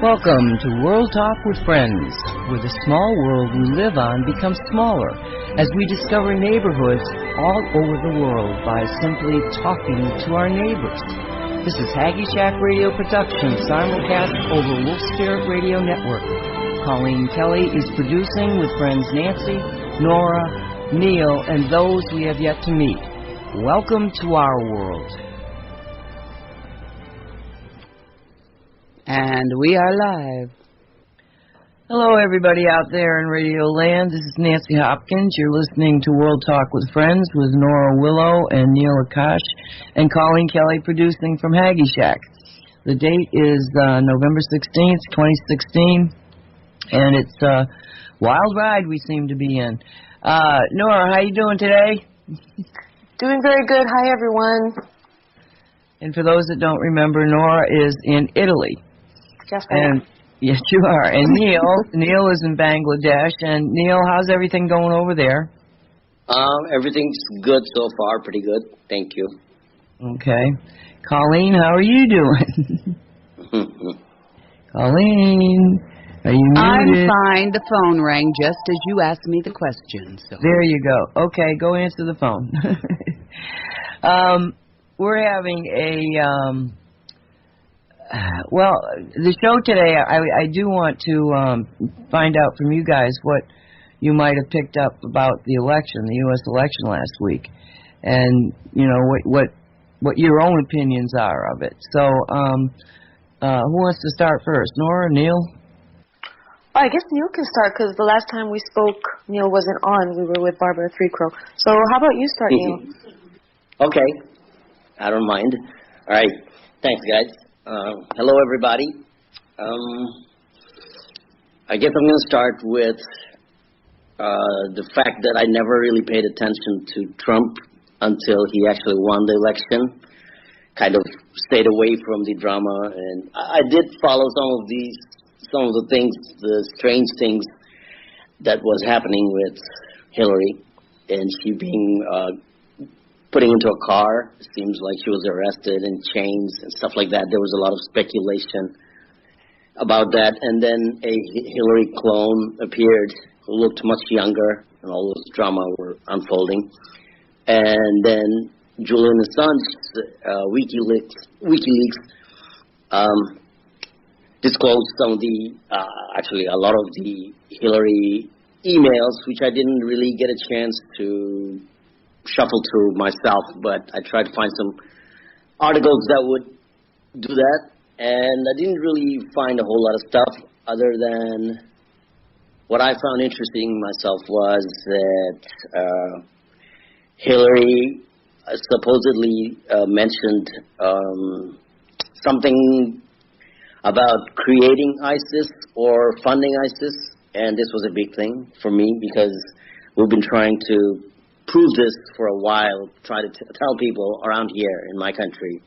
Welcome to World Talk with Friends, where the small world we live on becomes smaller as we discover neighborhoods all over the world by simply talking to our neighbors. This is Haggy Shack Radio Production, simulcast over Wolf Spirit Radio Network. Colleen Kelly is producing with friends Nancy, Nora, Neel, and those we have yet to meet. Welcome to our world. And we are live. Hello, everybody out there in Radio Land. This is Nancy Hopkins. You're listening to World Talk with Friends with Nora, Willow, and Neel, Akash, and Colleen Kelly producing from Haggy Shack. The date is November 16th, 2016, and it's a wild ride we seem to be in. Nora, how you doing today? Doing very good. Hi, everyone. And for those that don't remember, Nora is in Italy. Yes, I am. Yes, you are. And Neel is in Bangladesh. And Neel, how's everything going over there? Everything's good so far, pretty good. Thank you. Okay. Colleen, how are you doing? Colleen, are you muted? I'm fine. The phone rang just as you asked me the question. So. There you go. Okay, go answer the phone. We're having the show today, I do want to find out from you guys what you might have picked up about the election, the U.S. election last week, and, you know, what your own opinions are of it. So, who wants to start first, Nora, Neel? I guess Neel can start, because the last time we spoke, Neel wasn't on. We were with Barbara Three Crow. So how about you start, Neel? Okay. I don't mind. All right. Thanks, guys. Hello, everybody. I guess I'm going to start with the fact that I never really paid attention to Trump until he actually won the election. Kind of stayed away from the drama, and I did follow some of the things, the strange things that was happening with Hillary, and she being putting into a car. It seems like she was arrested in chains and stuff like that. There was a lot of speculation about that. And then a Hillary clone appeared who looked much younger, and all this drama were unfolding. And then Julian Assange, WikiLeaks disclosed some of the, actually a lot of the Hillary emails, which I didn't really get a chance to shuffle through myself, but I tried to find some articles that would do that, and I didn't really find a whole lot of stuff other than what I found interesting myself was that Hillary supposedly mentioned something about creating ISIS or funding ISIS, and this was a big thing for me because we've been trying to prove this for a while, try to tell people around here in my country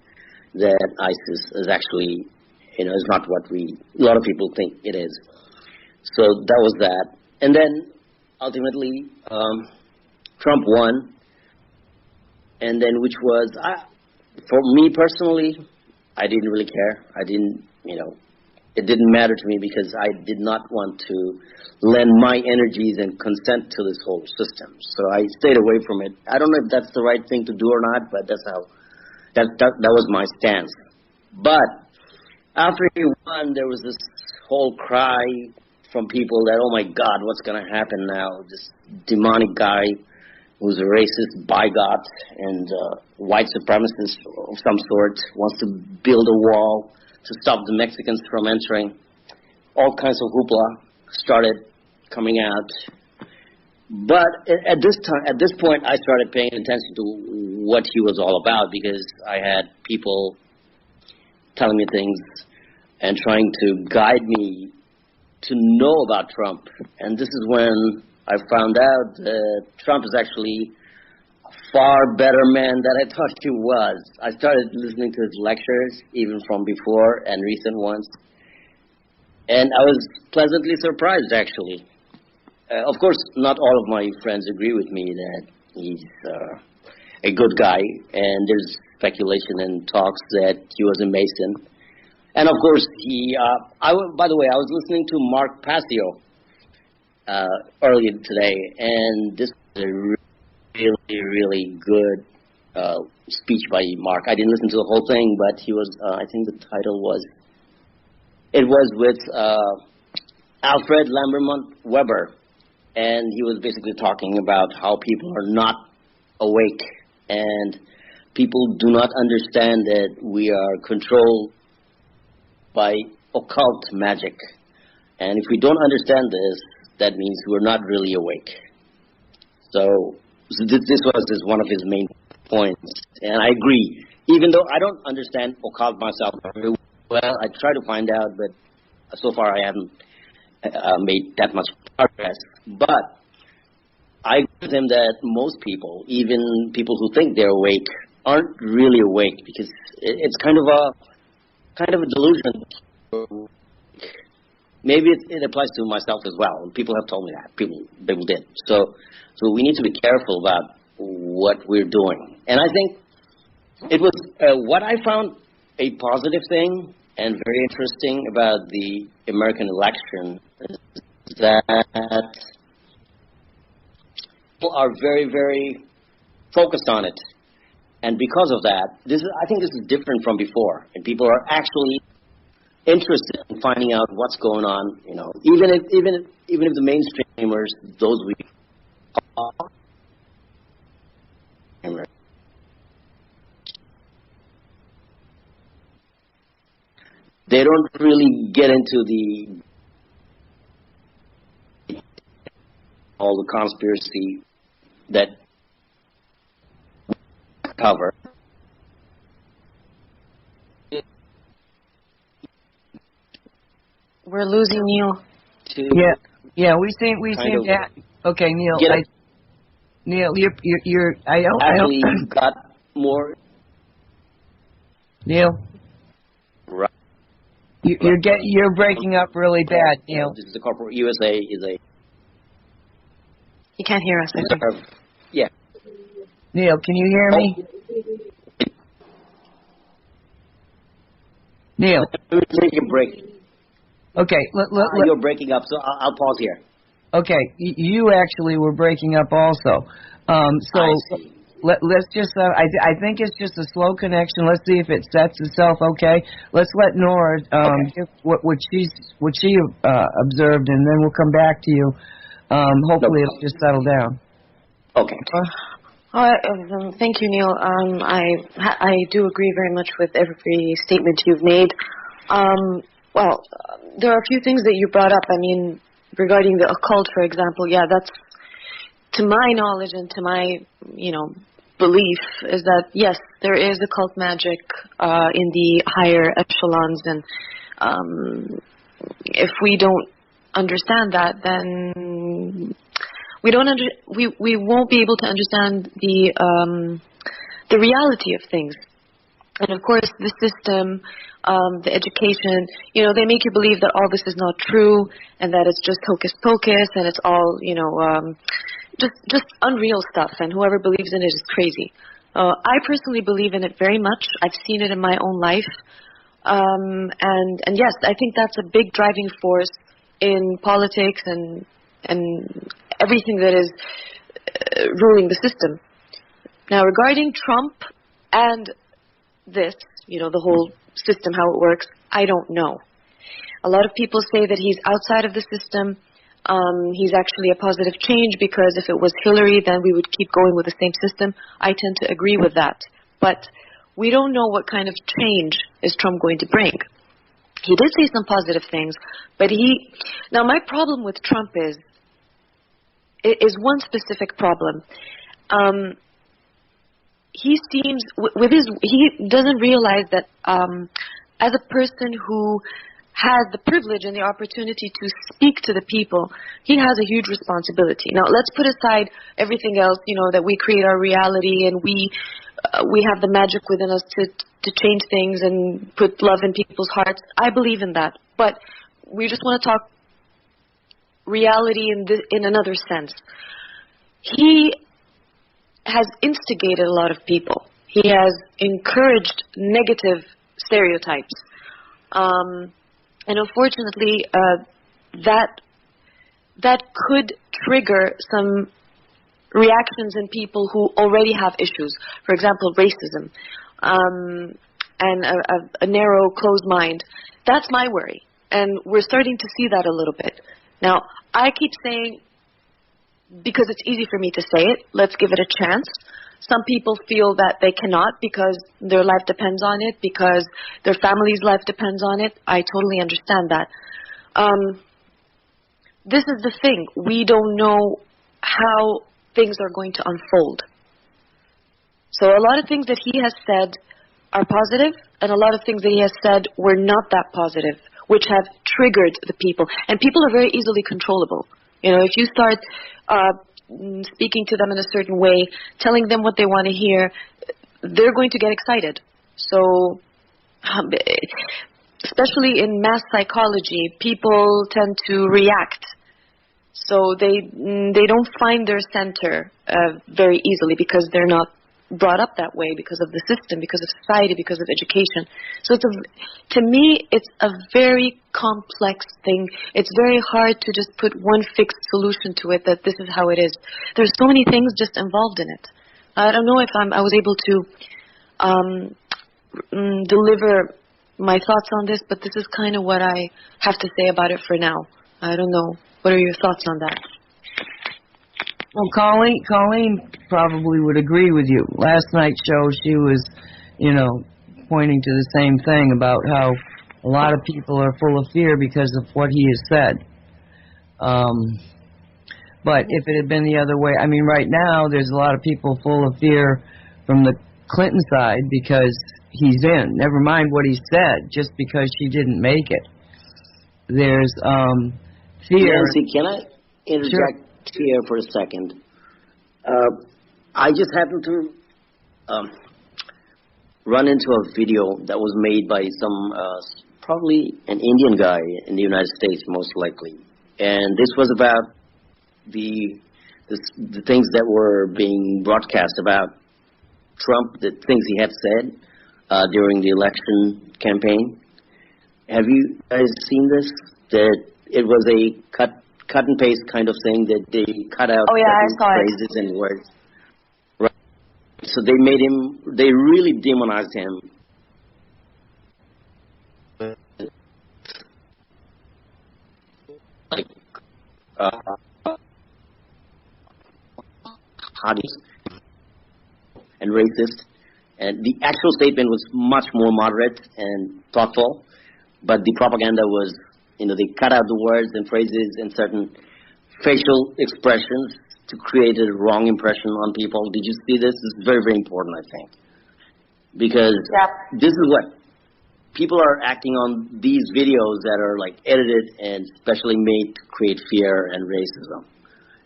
that ISIS is actually, is not what a lot of people think it is. So that was that. And then ultimately, Trump won. And then which was, for me personally, I didn't really care. It didn't matter to me because I did not want to lend my energies and consent to this whole system. So I stayed away from it. I don't know if that's the right thing to do or not, but that's how, that was my stance. But after he won, there was this whole cry from people that, oh my God, what's going to happen now? This demonic guy who's a racist bigot and white supremacist of some sort wants to build a wall to stop the Mexicans from entering. All kinds of hoopla started coming out. But at this point, I started paying attention to what he was all about because I had people telling me things and trying to guide me to know about Trump. And this is when I found out that Trump is actually a far better man than I thought he was. I started listening to his lectures, even from before and recent ones. And I was pleasantly surprised, actually. Of course, not all of my friends agree with me that he's a good guy, and there's speculation and talks that he was a Mason. And of course, by the way, I was listening to Mark Passio earlier today, and this is a really, really good speech by Mark. I didn't listen to the whole thing, but he was, I think the title was, it was with Alfred Lambermont Weber, and he was basically talking about how people are not awake, and people do not understand that we are controlled by occult magic. And if we don't understand this, that means we're not really awake. So this was one of his main points. And I agree. Even though I don't understand occult myself very well, I try to find out, but so far I haven't made that much progress. But I agree with him that most people, even people who think they're awake, aren't really awake, because it's kind of a delusion. Maybe it applies to myself as well. People have told me that. People did. So we need to be careful about what we're doing. And I think it was what I found a positive thing and very interesting about the American election is that people are very, very focused on it. And because of that, I think this is different from before. And people are actually interested in finding out what's going on. You know, even if the mainstreamers, those we call, they don't really get into all the conspiracy that cover. We're losing Neel. Yeah, we seem to. Okay, Neel. Neel, you're. I don't. Got more. Neel. Right. You're breaking up really bad, Neel. This is the corporate USA is a. You can't hear us, I think. Yeah. Neel, can you hear me? Neel. Let me take a break. Okay. You're breaking up, so I'll pause here. Okay. You actually were breaking up also. Let's just. I think it's just a slow connection. Let's see if it sets itself. Okay. Let's let Nora give what she observed, and then we'll come back to you. Hopefully, it'll just settle down. Okay. Thank you, Neel. I do agree very much with every statement you've made. Well, there are a few things that you brought up. I mean, regarding the occult, for example, that's, to my knowledge and to my, belief, is that, yes, there is occult magic in the higher echelons, and if we don't understand that, then we won't be able to understand the reality of things. And of course, the system, the education, they make you believe that all this is not true and that it's just hocus pocus and it's all, just unreal stuff. And whoever believes in it is crazy. I personally believe in it very much. I've seen it in my own life. And yes, I think that's a big driving force in politics and everything that is ruling the system. Now, regarding Trump and this, the whole system, how it works, I don't know. A lot of people say that he's outside of the system. He's actually a positive change, because if it was Hillary, then we would keep going with the same system. I tend to agree with that. But we don't know what kind of change is Trump going to bring. He did say some positive things, but now my problem with Trump is one specific problem. He seems, he doesn't realize that as a person who has the privilege and the opportunity to speak to the people, he has a huge responsibility. Now, let's put aside everything else, that we create our reality and we have the magic within us to change things and put love in people's hearts. I believe in that. But we just want to talk reality in another sense. He has instigated a lot of people. He has encouraged negative stereotypes. And unfortunately, that could trigger some reactions in people who already have issues. For example, racism, and a narrow, closed mind. That's my worry. And we're starting to see that a little bit. Now, I keep saying, because it's easy for me to say it, let's give it a chance. Some people feel that they cannot because their life depends on it, because their family's life depends on it. I totally understand that. This is the thing. We don't know how things are going to unfold. So a lot of things that he has said are positive, and a lot of things that he has said were not that positive, which have triggered the people. And people are very easily controllable. You know, if you start speaking to them in a certain way, telling them what they want to hear, they're going to get excited. So, especially in mass psychology, people tend to react. So they don't find their center very easily because they're not brought up that way, because of the system, because of society, because of education. So to me, it's a very complex thing. It's very hard to just put one fixed solution to it, that this is how it is. There's so many things just involved in it. I don't know if I was able to deliver my thoughts on this, but this is kind of what I have to say about it for now. I don't know. What are your thoughts on that? Well, Colleen probably would agree with you. Last night's show, she was, pointing to the same thing about how a lot of people are full of fear because of what he has said. But if it had been the other way, right now there's a lot of people full of fear from the Clinton side because he's in. Never mind what he said, just because she didn't make it. There's fear. Nancy, can I interject here for a second? I just happened to run into a video that was made by some probably an Indian guy in the United States, most likely, and this was about the things that were being broadcast about Trump, the things he had said during the election campaign. Have you guys seen this? That it was a cut and paste kind of thing, that they cut out phrases and words. Right. So they really demonized him. Like, and racist. And the actual statement was much more moderate and thoughtful, but the propaganda was, they cut out the words and phrases and certain facial expressions to create a wrong impression on people. Did you see this? This is very, very important, I think. Because this is what people are acting on, these videos that are like edited and specially made to create fear and racism.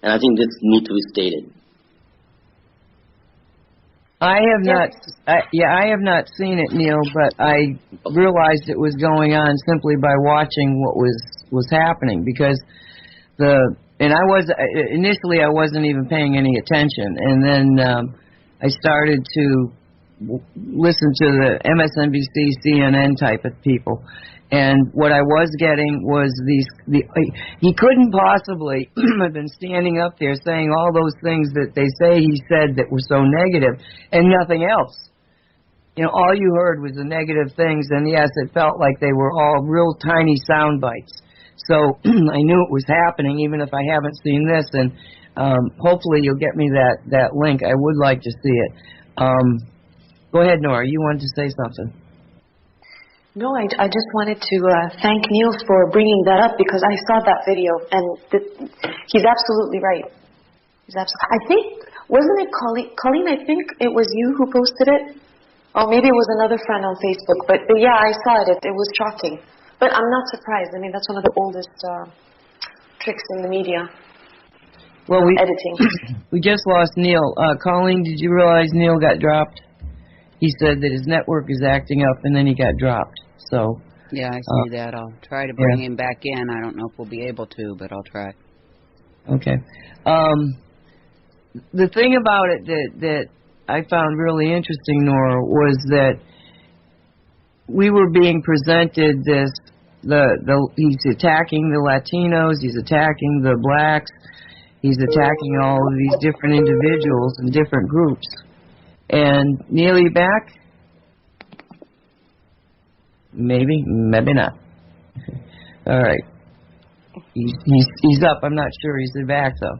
And I think this needs to be stated. I have not seen it, Neel, but I realized it was going on simply by watching what was happening, because initially I wasn't even paying any attention, and then I started to listen to the MSNBC, CNN type of people, and what I was getting was he couldn't possibly have been standing up there saying all those things that they say he said that were so negative and nothing else. All you heard was the negative things, and yes, it felt like they were all real tiny sound bites. So I knew it was happening, even if I haven't seen this, and hopefully you'll get me that link. I would like to see it. Go ahead, Nora. You wanted to say something. No, I just wanted to thank Neel for bringing that up, because I saw that video, and he's absolutely right. I think, wasn't it Colleen? I think it was you who posted it. Or maybe it was another friend on Facebook. But yeah, I saw it. It was shocking. But I'm not surprised. That's one of the oldest tricks in the media. Well, editing. We just lost Neel. Colleen, did you realize Neel got dropped? He said that his network is acting up, and then he got dropped. So yeah, I see that. I'll try to bring him back in. I don't know if we'll be able to, but I'll try. Okay. The thing about it that I found really interesting, Nora, was that we were being presented this, he's attacking the Latinos, he's attacking the blacks, he's attacking all of these different individuals and different groups. And Neel, you back? Maybe, maybe not. All right. He's up. I'm not sure he's back though.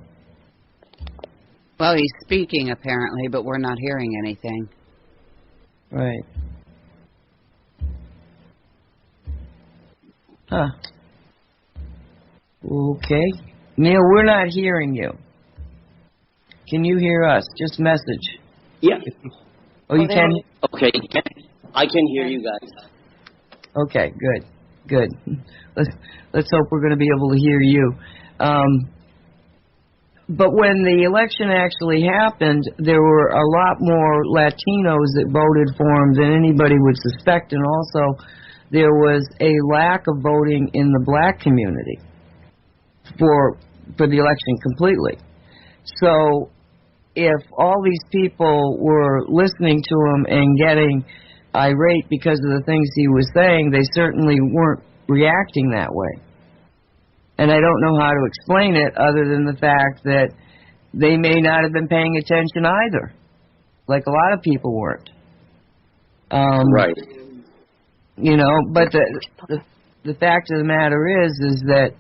Well, he's speaking apparently, but we're not hearing anything. Right. Huh. Okay. Neel, we're not hearing you. Can you hear us? Just message. Yeah. Oh, you can? Okay. I can hear you guys. Okay, good. Let's hope we're going to be able to hear you. But when the election actually happened, there were a lot more Latinos that voted for him than anybody would suspect, and also there was a lack of voting in the black community for the election completely. So if all these people were listening to him and getting irate because of the things he was saying, they certainly weren't reacting that way. And I don't know how to explain it other than the fact that they may not have been paying attention either, like a lot of people weren't. Right. You know, but the fact of the matter is that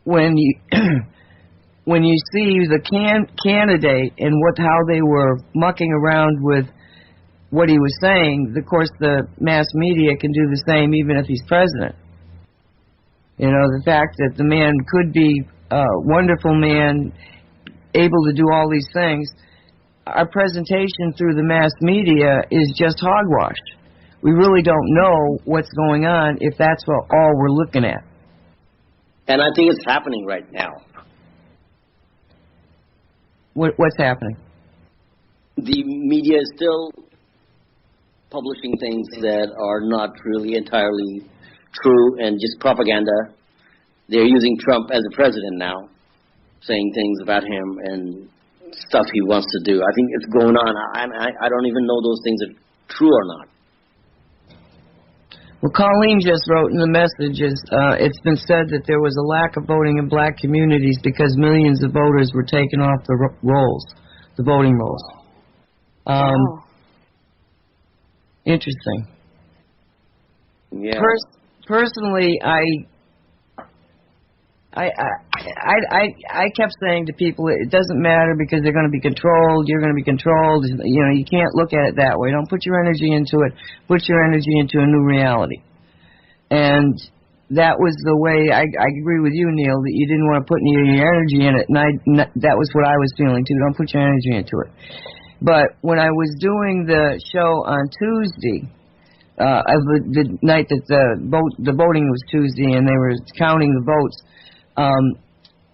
when you when you see the candidate and how they were mucking around with what he was saying, of course the mass media can do the same even if he's president. You know, the fact that the man could be a wonderful man, able to do all these things, our presentation through the mass media is just hogwash. We really don't know what's going on if that's all we're looking at. And I think it's happening right now. What's happening? The media is still publishing things that are not really entirely true and just propaganda. They're using Trump as a president now, saying things about him and stuff he wants to do. I think it's going on. I don't even know those things are true or not. Well, Colleen just wrote in the messages, it's been said that there was a lack of voting in black communities because millions of voters were taken off the rolls, the voting rolls. Wow. Interesting. Yeah. Personally, I kept saying to people, it doesn't matter because they're going to be controlled, you're going to be controlled. You know, you can't look at it that way. Don't put your energy into it. Put your energy into a new reality. And that was the way, I agree with you, Neel, that you didn't want to put any of your energy in it. And that was what I was feeling, too. Don't put your energy into it. But when I was doing the show on Tuesday, the night that the voting was Tuesday and they were counting the votes,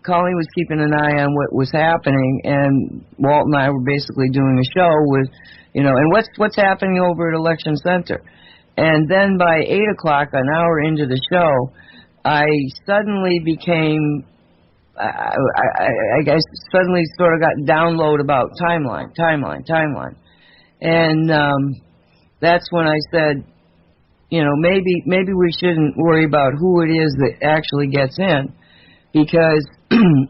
Colleen was keeping an eye on what was happening, and Walt and I were basically doing a show with, you know, and what's happening over at Election Center. And then by 8 o'clock, an hour into the show, I suddenly became, I guess, suddenly sort of got download about timeline. And that's when I said, you know, maybe we shouldn't worry about who it is that actually gets in, because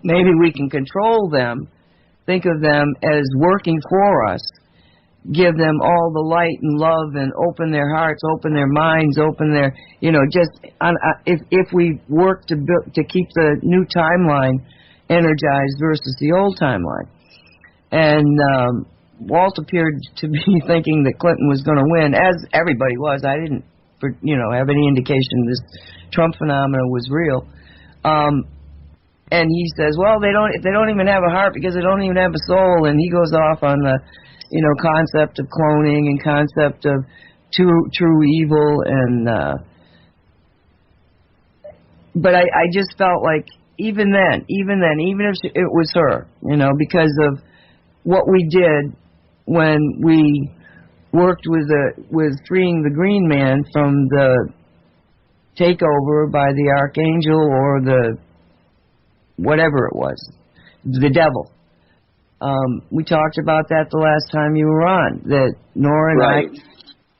maybe we can control them, think of them as working for us, give them all the light and love and open their hearts, open their minds, open their, you know, just if we work to keep the new timeline energized versus the old timeline. And Walt appeared to be thinking that Clinton was going to win, as everybody was. I didn't, have any indication this Trump phenomenon was real. And he says, well, they don't even have a heart because they don't even have a soul. And he goes off on the, concept of cloning and concept of true evil. And but I just felt like even if it was her, because of what we did when we worked with freeing the Green Man from the takeover by the Archangel or the whatever it was, the devil. We talked about that the last time you were on, that Nora and right.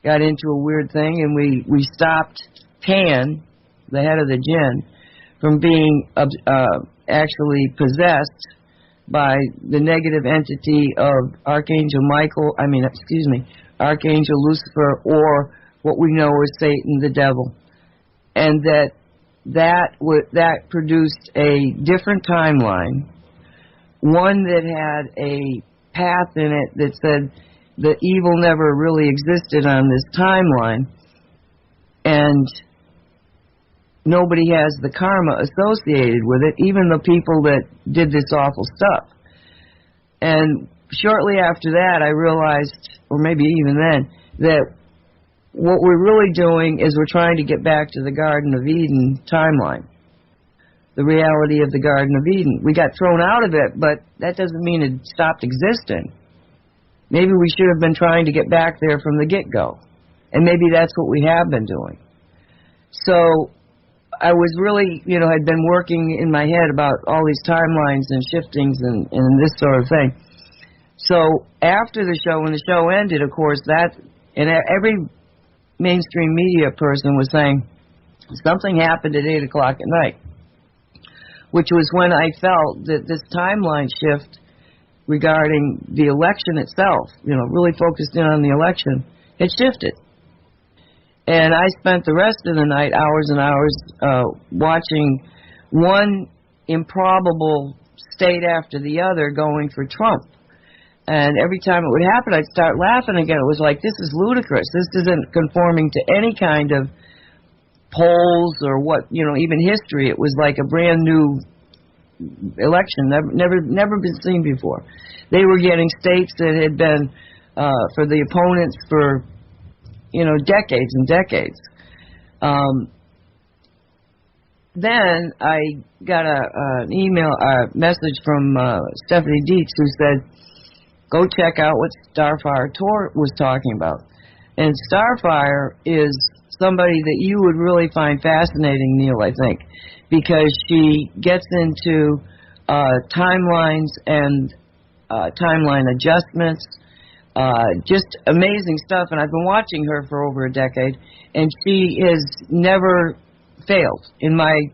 got into a weird thing, and we stopped Pan, the head of the jinn, from being actually possessed by the negative entity of Archangel Lucifer, or what we know as Satan, the devil. And that produced a different timeline, one that had a path in it that said that evil never really existed on this timeline, and nobody has the karma associated with it, even the people that did this awful stuff. And shortly after that, I realized, or maybe even then, that what we're really doing is we're trying to get back to the Garden of Eden timeline, the reality of the Garden of Eden. We got thrown out of it, but that doesn't mean it stopped existing. Maybe we should have been trying to get back there from the get-go, and maybe that's what we have been doing. So I was really, had been working in my head about all these timelines and shiftings and this sort of thing. So after the show, when the show ended, of course, and every mainstream media person was saying something happened at 8 o'clock at night, which was when I felt that this timeline shift regarding the election itself, really focused in on the election, had shifted. And I spent the rest of the night, hours and hours, watching one improbable state after the other going for Trump. And every time it would happen, I'd start laughing again. It was like, this is ludicrous. This isn't conforming to any kind of polls or what, even history. It was like a brand new election, never been seen before. They were getting states that had been for the opponents for decades and decades. Then I got a message from Stephanie Dietz, who said, go check out what Starfire Tor was talking about. And Starfire is somebody that you would really find fascinating, Neel, I think, because she gets into timelines and timeline adjustments, just amazing stuff. And I've been watching her for over a decade, and she has never failed in my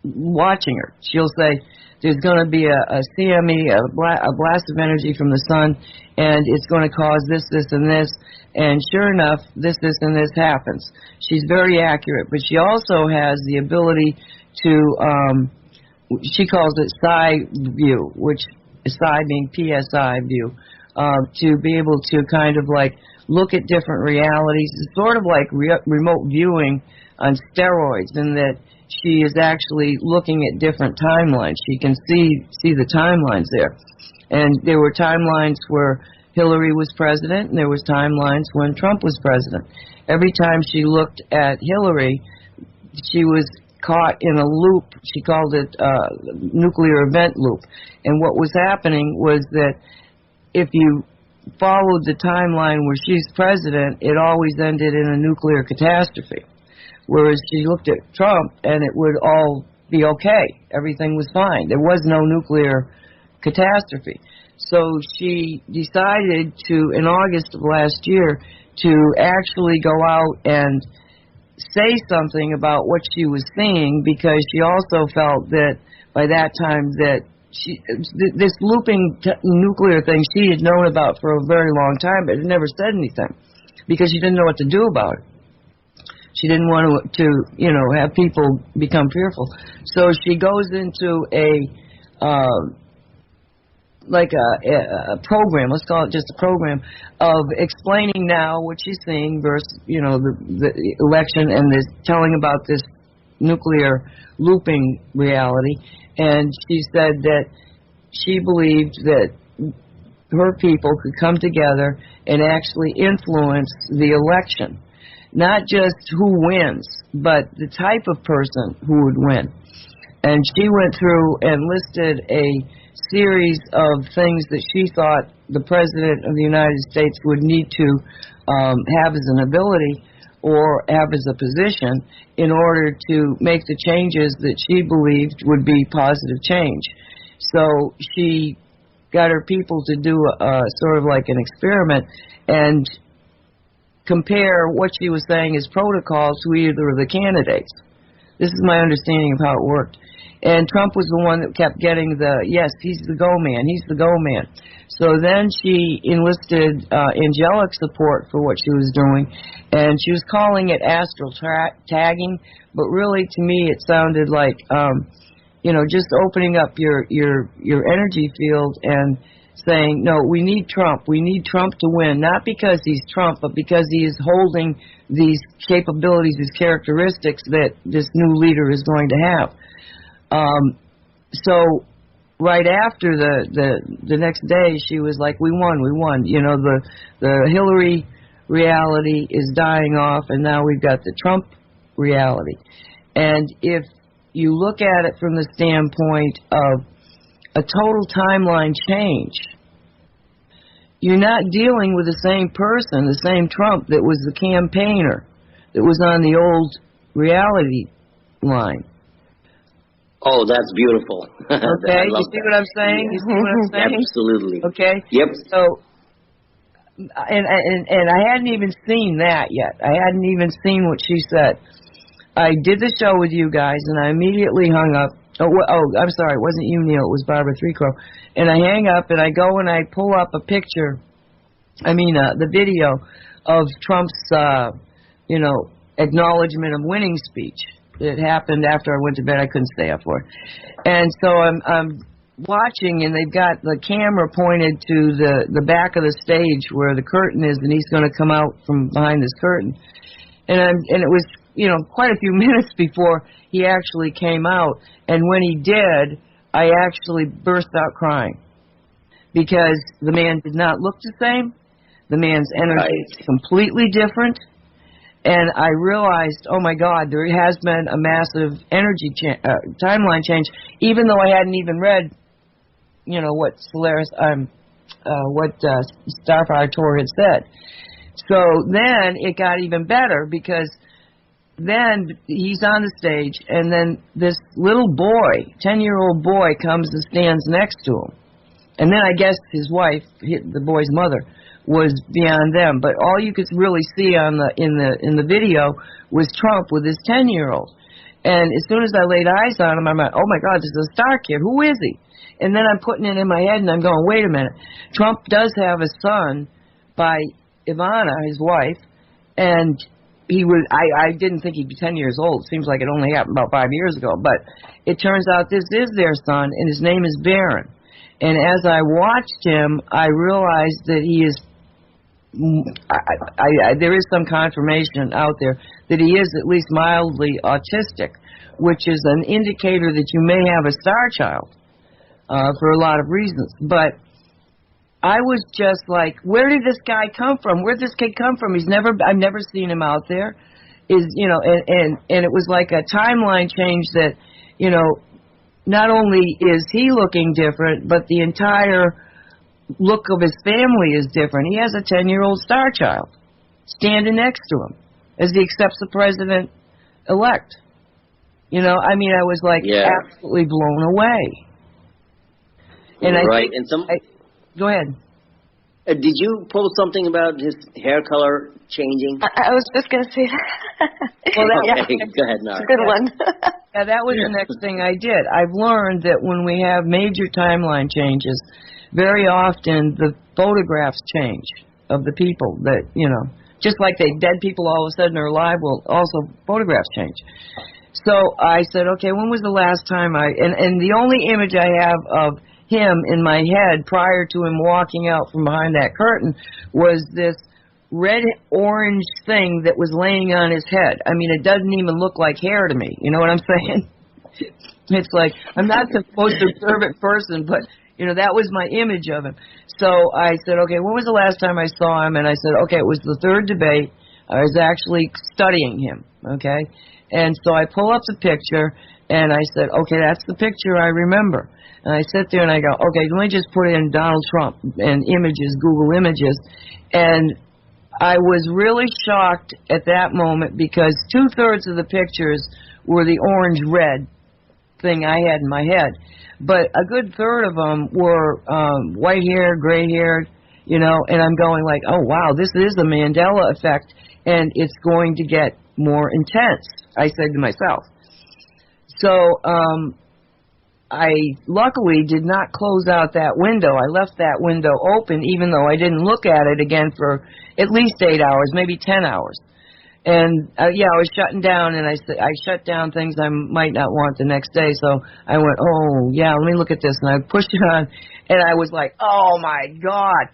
watching her. She'll say, there's going to be a CME, a blast of energy from the sun, and it's going to cause this, this, and this. And sure enough, this, and this happens. She's very accurate, but she also has the ability to, she calls it psi view, which psi being PSI view, to be able to kind of like look at different realities. It's sort of like remote viewing on steroids, in that she is actually looking at different timelines. She can see the timelines there. And there were timelines where Hillary was president, and there was timelines when Trump was president. Every time she looked at Hillary, she was caught in a loop. She called it nuclear event loop. And what was happening was that if you followed the timeline where she's president, it always ended in a nuclear catastrophe. Whereas she looked at Trump, and it would all be okay. Everything was fine. There was no nuclear catastrophe. So she decided to, in August of last year, to actually go out and say something about what she was seeing, because she also felt that by that time that this looping nuclear thing she had known about for a very long time, but had never said anything because she didn't know what to do about it. She didn't want to have people become fearful. So she goes into a program, let's call it just a program, of explaining now what she's seeing versus, the election, and this telling about this nuclear looping reality. And she said that she believed that her people could come together and actually influence the election. Not just who wins, but the type of person who would win. And she went through and listed a series of things that she thought the President of the United States would need to have as an ability or have as a position in order to make the changes that she believed would be positive change. So she got her people to do a sort of like an experiment and compare what she was saying as protocols to either of the candidates. This is my understanding of how it worked. And Trump was the one that kept getting the, yes, he's the go-man, he's the go-man. So then she enlisted angelic support for what she was doing, and she was calling it astral tagging, but really to me it sounded like, just opening up your energy field and saying, no, we need Trump to win, not because he's Trump, but because he is holding these capabilities, these characteristics that this new leader is going to have. So right after the next day, she was like, we won. The Hillary reality is dying off, and now we've got the Trump reality. And if you look at it from the standpoint of a total timeline change, you're not dealing with the same person, the same Trump that was the campaigner, that was on the old reality line. Oh, that's beautiful. Okay, you see what I'm saying? You see what I'm saying? Absolutely. Okay? Yep. So, and I hadn't even seen that yet. I hadn't even seen what she said. I did the show with you guys, and I immediately hung up. Oh, I'm sorry, it wasn't you, Neel. It was Barbara Threecrow. And I hang up, and I go and I pull up a picture, the video of Trump's, acknowledgement of winning speech. It happened after I went to bed. I couldn't stay up for it. And so I'm watching, and they've got the camera pointed to the back of the stage where the curtain is, and he's going to come out from behind this curtain. And it was, quite a few minutes before he actually came out. And when he did, I actually burst out crying because the man did not look the same. The man's energy is completely different. And I realized, oh my God, there has been a massive energy timeline change, even though I hadn't even read, what Starfire Tour had said. So then it got even better because then he's on the stage, and then this little boy, 10-year-old boy, comes and stands next to him. And then I guess his wife, the boy's mother, was beyond them. But all you could really see in the video was Trump with his 10-year-old. And as soon as I laid eyes on him, I'm like, oh my God, this is a star kid. Who is he? And then I'm putting it in my head, and I'm going, wait a minute. Trump does have a son by Ivana, his wife, and he was. I didn't think he'd be 10 years old. It seems like it only happened about 5 years ago. But it turns out this is their son, and his name is Barron. And as I watched him, I realized that he is. There is some confirmation out there that he is at least mildly autistic, which is an indicator that you may have a star child for a lot of reasons. But I was just like, where did this guy come from? Where did this kid come from? I've never seen him out there. And it was like a timeline change that, not only is he looking different, but the entire look of his family is different. He has a 10-year-old star child standing next to him as he accepts the president-elect. I was like absolutely blown away. And go ahead. Did you post something about his hair color changing? I was just going to say that. Well, okay, go ahead, Nora. It's a good one. Yeah, that was the next thing I did. I've learned that when we have major timeline changes, very often the photographs change of the people that, just like dead people all of a sudden are alive, well, also photographs change. So I said, okay, when was the last time and the only image I have of him in my head prior to him walking out from behind that curtain was this red-orange thing that was laying on his head. It doesn't even look like hair to me. You know what I'm saying? It's like, I'm not the most observant person, but, that was my image of him. So I said, okay, when was the last time I saw him? And I said, okay, it was the third debate. I was actually studying him, okay? And so I pull up the picture, and I said, okay, that's the picture I remember. And I sit there and I go, okay, let me just put in Donald Trump and images, Google Images. And I was really shocked at that moment because 2/3 of the pictures were the orange-red thing I had in my head. But a good third of them were white-haired, gray-haired, you know, and I'm going like, oh, wow, this is the Mandela effect, and it's going to get more intense, I said to myself. So I luckily did not close out that window. I left that window open, even though I didn't look at it again for at least 8 hours, maybe 10 hours. And, I was shutting down, and I shut down things I might not want the next day. So I went, oh, yeah, let me look at this. And I pushed it on, and I was like, oh, my God.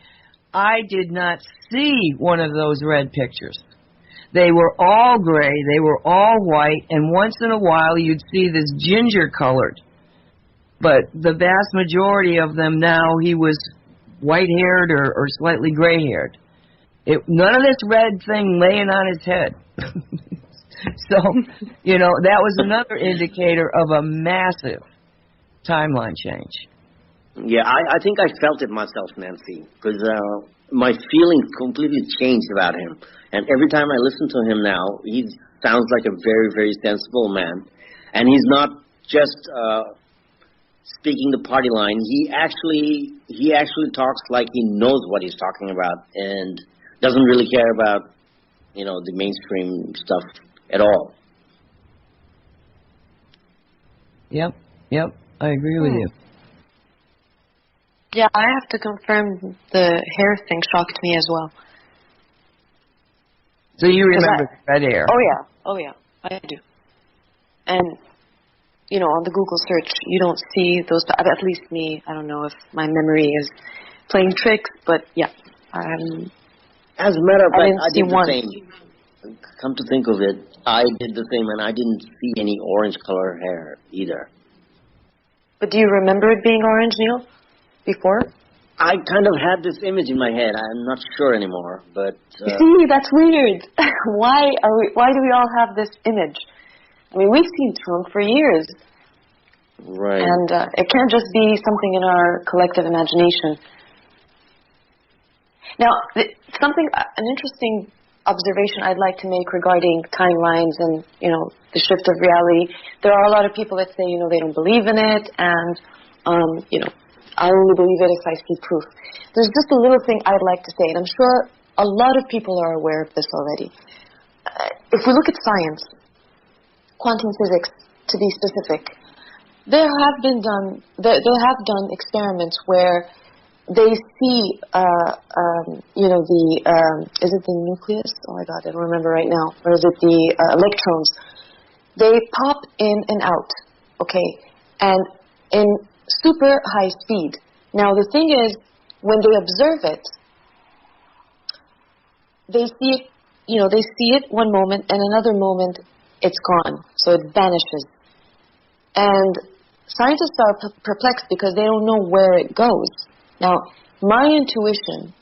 I did not see one of those red pictures. They were all gray. They were all white. And once in a while, you'd see this ginger-colored. But the vast majority of them now, he was white-haired or slightly gray-haired. None of this red thing laying on his head. So, that was another indicator of a massive timeline change. Yeah, I think I felt it myself, Nancy, because my feeling completely changed about him. And every time I listen to him now, he sounds like a very, very sensible man. And he's not just speaking the party line. He actually talks like he knows what he's talking about and doesn't really care about, the mainstream stuff at all. Yep, I agree with you. Yeah, I have to confirm the hair thing shocked me as well. So you remember red hair? Oh yeah, I do. And, on the Google search, you don't see those, at least me, I don't know if my memory is playing tricks, but yeah. As a matter of fact, I did one. the same. Come to think of it, I did the same, and I didn't see any orange color hair either. But do you remember it being orange, Neel, before? I kind of had this image in my head. I'm not sure anymore, but... See, that's weird. Why do we all have this image? I mean, we've seen Trump for years. Right. And it can't just be something in our collective imagination. Now, an interesting observation I'd like to make regarding timelines and, the shift of reality. There are a lot of people that say, they don't believe in it, and, I only believe it if I see proof. There's just a little thing I'd like to say, and I'm sure a lot of people are aware of this already. If we look at science, quantum physics, to be specific, they have done experiments where they see, is it the nucleus? Oh my God, I don't remember right now. Or is it the electrons? They pop in and out, okay, and in super high speed. Now the thing is, when they observe it, they see it one moment, and another moment it's gone, so it vanishes. And scientists are perplexed because they don't know where it goes. Now, my intuition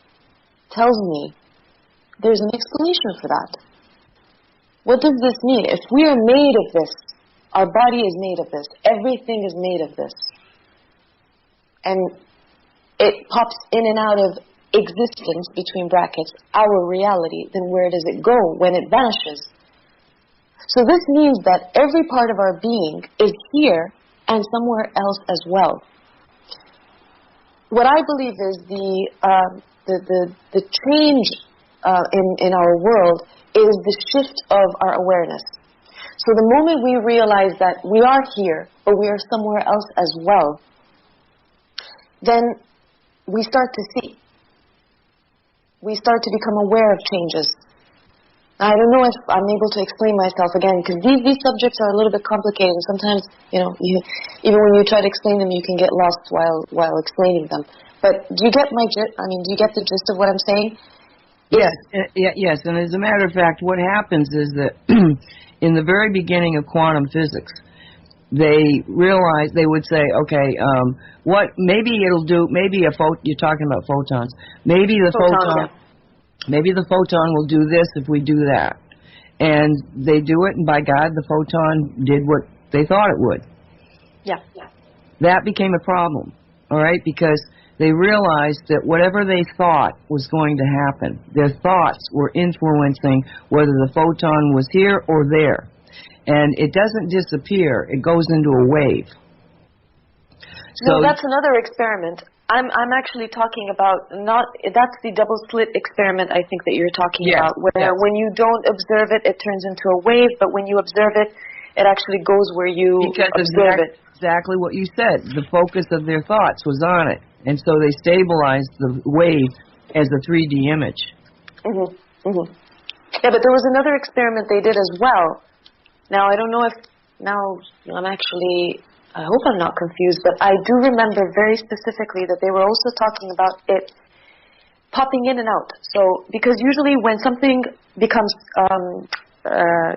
tells me there's an explanation for that. What does this mean? If we are made of this, our body is made of this, everything is made of this, and it pops in and out of existence, between brackets, our reality, then where does it go when it vanishes? So this means that every part of our being is here and somewhere else as well. What I believe is the change in our world is the shift of our awareness. So the moment we realize that we are here, but we are somewhere else as well, then we start to see. We start to become aware of changes. I don't know if I'm able to explain myself again, because these subjects are a little bit complicated, and sometimes, even when you try to explain them, you can get lost while explaining them. But do you get do you get the gist of what I'm saying? Yes, and as a matter of fact, what happens is that in the very beginning of quantum physics, they realized, they would say, okay, maybe it'll do, you're talking about photons, maybe the photon will do this if we do that. And they do it, and by God, the photon did what they thought it would. Yeah. That became a problem, all right, because they realized that whatever they thought was going to happen, their thoughts were influencing whether the photon was here or there. And it doesn't disappear, it goes into a wave. So that's another experiment. I'm actually talking about that's the double slit experiment I think that you're talking about, where when you don't observe it, it turns into a wave, but when you observe it, it actually goes where you observe it. Exactly what you said. The focus of their thoughts was on it, and so they stabilized the wave as a 3D image. Yeah, but there was another experiment they did as well. Now, I don't know if I hope I'm not confused, but I do remember very specifically that they were also talking about it popping in and out. So, because usually when something becomes,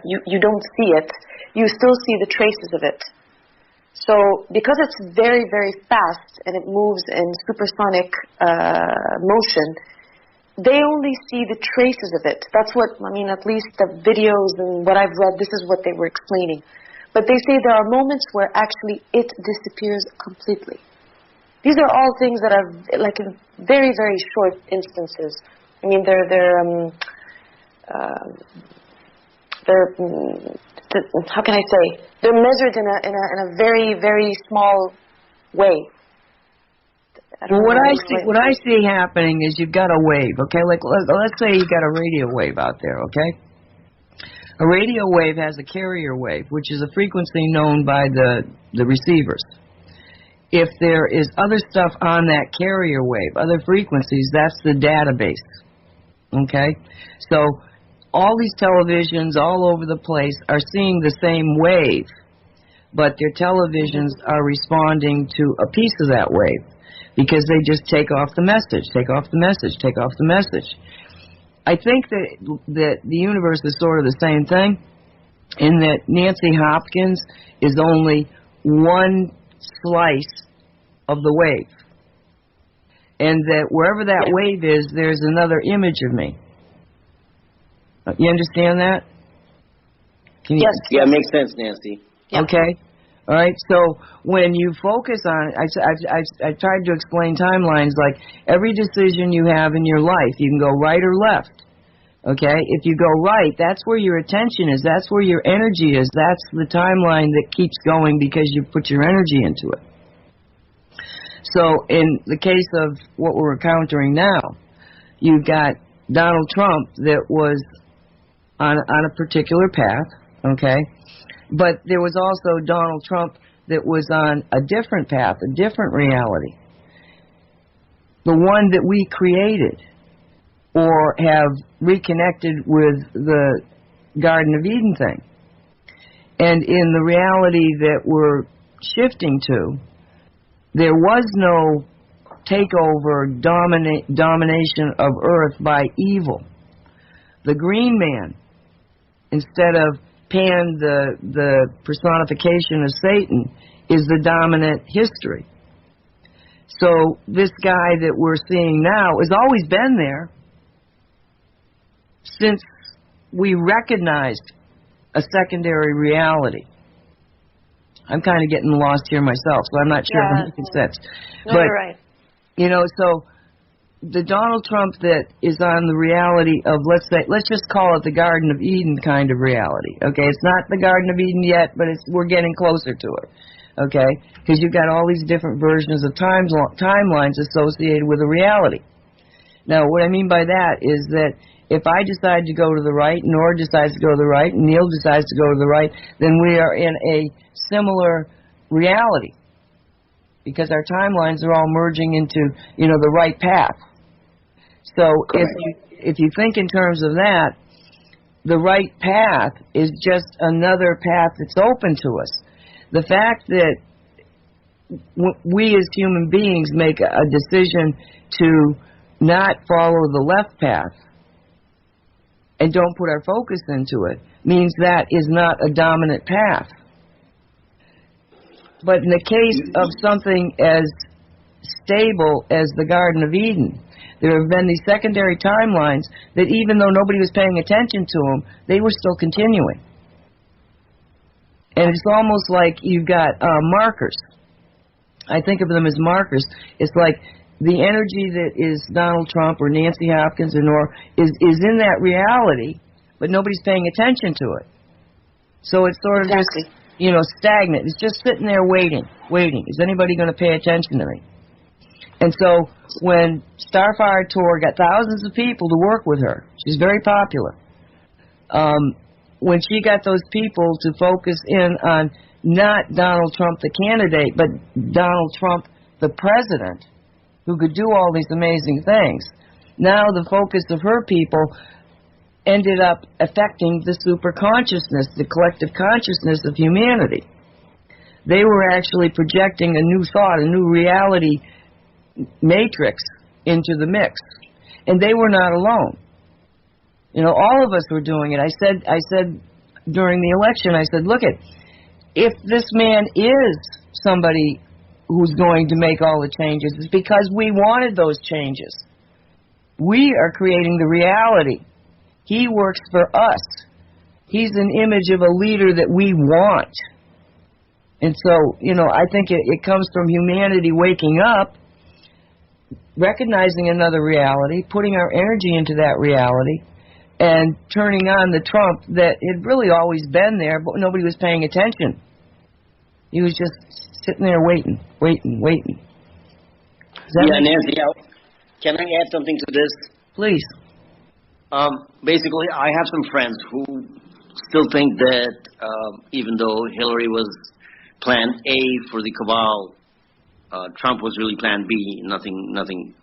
you don't see it, you still see the traces of it. So, because it's very, very fast and it moves in supersonic motion, they only see the traces of it. That's what, at least the videos and what I've read, this is what they were explaining. But they say there are moments where actually it disappears completely. These are all things that are like in very, very short instances. How can I say? They're measured in a very, very small way. What I see happening is you've got a wave, okay? Like let's say you've got a radio wave out there, okay? A radio wave has a carrier wave, which is a frequency known by the receivers. If there is other stuff on that carrier wave, other frequencies, that's the database. Okay? So all these televisions all over the place are seeing the same wave, but their televisions are responding to a piece of that wave because they just take off the message, take off the message, take off the message. I think that the universe is sort of the same thing, in that Nancy Hopkins is only one slice of the wave, and that wherever that wave is, there's another image of me. You understand that? Yes. Yeah, it makes sense, Nancy. Yeah. Okay. All right. So when you focus on, I tried to explain timelines like every decision you have in your life, you can go right or left. Okay. If you go right, that's where your attention is. That's where your energy is. That's the timeline that keeps going because you put your energy into it. So in the case of what we're encountering now, you've got Donald Trump that was on a particular path. Okay. But there was also Donald Trump that was on a different path, a different reality. The one that we created or have reconnected with the Garden of Eden thing. And in the reality that we're shifting to, there was no takeover, domination of Earth by evil. The Green Man, instead of Pan, the personification of Satan, is the dominant history. So this guy that we're seeing now has always been there since we recognized a secondary reality. I'm kind of getting lost here myself, so I'm not sure if I'm making sense. No, you're right. So the Donald Trump that is on the reality of, let's just call it the Garden of Eden kind of reality. Okay, it's not the Garden of Eden yet, but we're getting closer to it. Okay, because you've got all these different versions of timelines associated with a reality. Now, what I mean by that is that if I decide to go to the right, Nora decides to go to the right, and Neel decides to go to the right, then we are in a similar reality because our timelines are all merging into, the right path. So if you think in terms of that, the right path is just another path that's open to us. The fact that we as human beings make a decision to not follow the left path and don't put our focus into it means that is not a dominant path. But in the case of something as stable as the Garden of Eden, there have been these secondary timelines that even though nobody was paying attention to them, they were still continuing. And it's almost like you've got markers. I think of them as markers. It's like the energy that is Donald Trump or Nancy Hopkins or Nora is in that reality, but nobody's paying attention to it. So it's sort of just, stagnant. It's just sitting there waiting. Is anybody going to pay attention to me? And so when Starfire Tour got thousands of people to work with her, she's very popular. When she got those people to focus in on not Donald Trump the candidate, but Donald Trump the president, who could do all these amazing things, now the focus of her people ended up affecting the super consciousness, the collective consciousness of humanity. They were actually projecting a new thought, a new reality matrix into the mix. And they were not alone. You know, all of us were doing it. I said during the election, I said, look if this man is somebody who's going to make all the changes, it's because we wanted those changes. We are creating the reality. He works for us. He's an image of a leader that we want. And so, you know, I think it comes from humanity waking up, recognizing another reality, putting our energy into that reality, and turning on the Trump that had really always been there, but nobody was paying attention. He was just sitting there waiting. Yeah, Nancy, can I add something to this? Please. Basically, I have some friends who still think that even though Hillary was Plan A for the cabal, Trump was really Plan B, nothing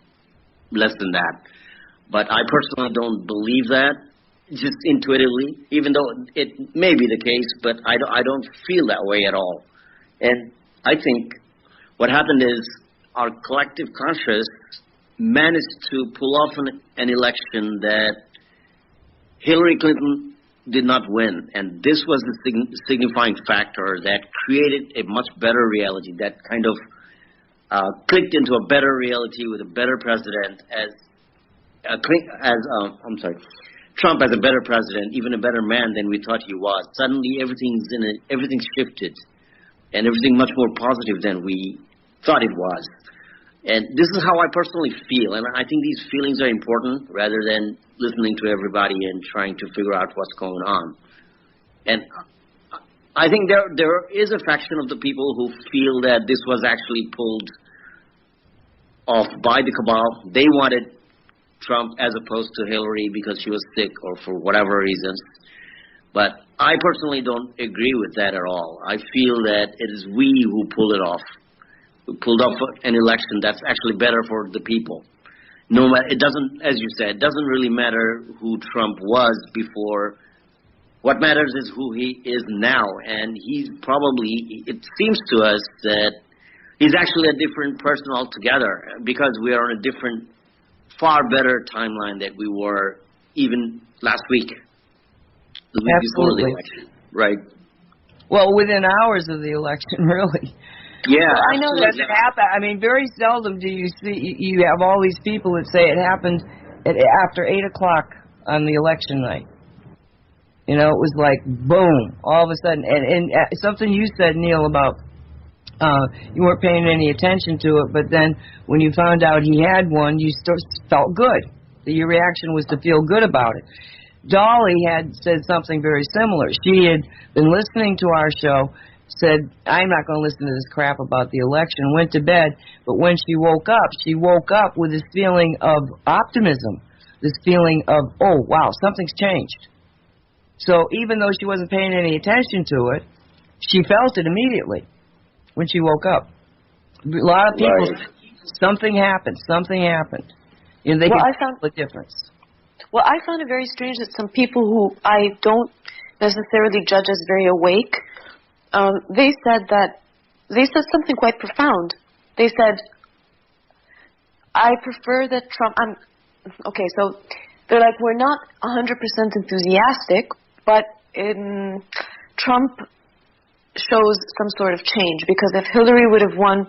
less than that. But I personally don't believe that, just intuitively, even though it may be the case, but I don't feel that way at all. And I think what happened is our collective conscious managed to pull off an election that Hillary Clinton did not win. And this was the signifying factor that created a much better reality, that kind of clicked into a better reality with a better president Trump as a better president, even a better man than we thought he was. Suddenly everything's shifted, and everything much more positive than we thought it was. And this is how I personally feel, and I think these feelings are important rather than listening to everybody and trying to figure out what's going on. And I think there is a faction of the people who feel that this was actually pulled off by the cabal. They wanted Trump as opposed to Hillary because she was sick or for whatever reasons. But I personally don't agree with that at all. I feel that it is we who pulled it off. We pulled off an election that's actually better for the people. No matter, it doesn't, as you said, it doesn't really matter who Trump was before. What matters is who he is now. And he's probably, it seems to us that he's actually a different person altogether because we are on a different, far better timeline that we were even last week. The week before the election. Right. Well, within hours of the election, really. Yeah, well, I know that it happened. I mean, very seldom do you see, you have all these people that say it happened after 8 o'clock on the election night. You know, it was like, boom, all of a sudden. And something you said, Neel, about you weren't paying any attention to it, but then when you found out he had one, you felt good. Your reaction was to feel good about it. Dolly had said something very similar. She had been listening to our show, said, I'm not going to listen to this crap about the election, went to bed, but when she woke up with this feeling of optimism, this feeling of, oh, wow, something's changed. So even though she wasn't paying any attention to it, she felt it immediately when she woke up. A lot of people say, something happened. You know, they can feel the difference. Well, I found it very strange that some people who I don't necessarily judge as very awake, they said something quite profound. They said, I prefer that Trump, so they're like, we're not 100% enthusiastic, but Trump shows some sort of change, because if Hillary would have won,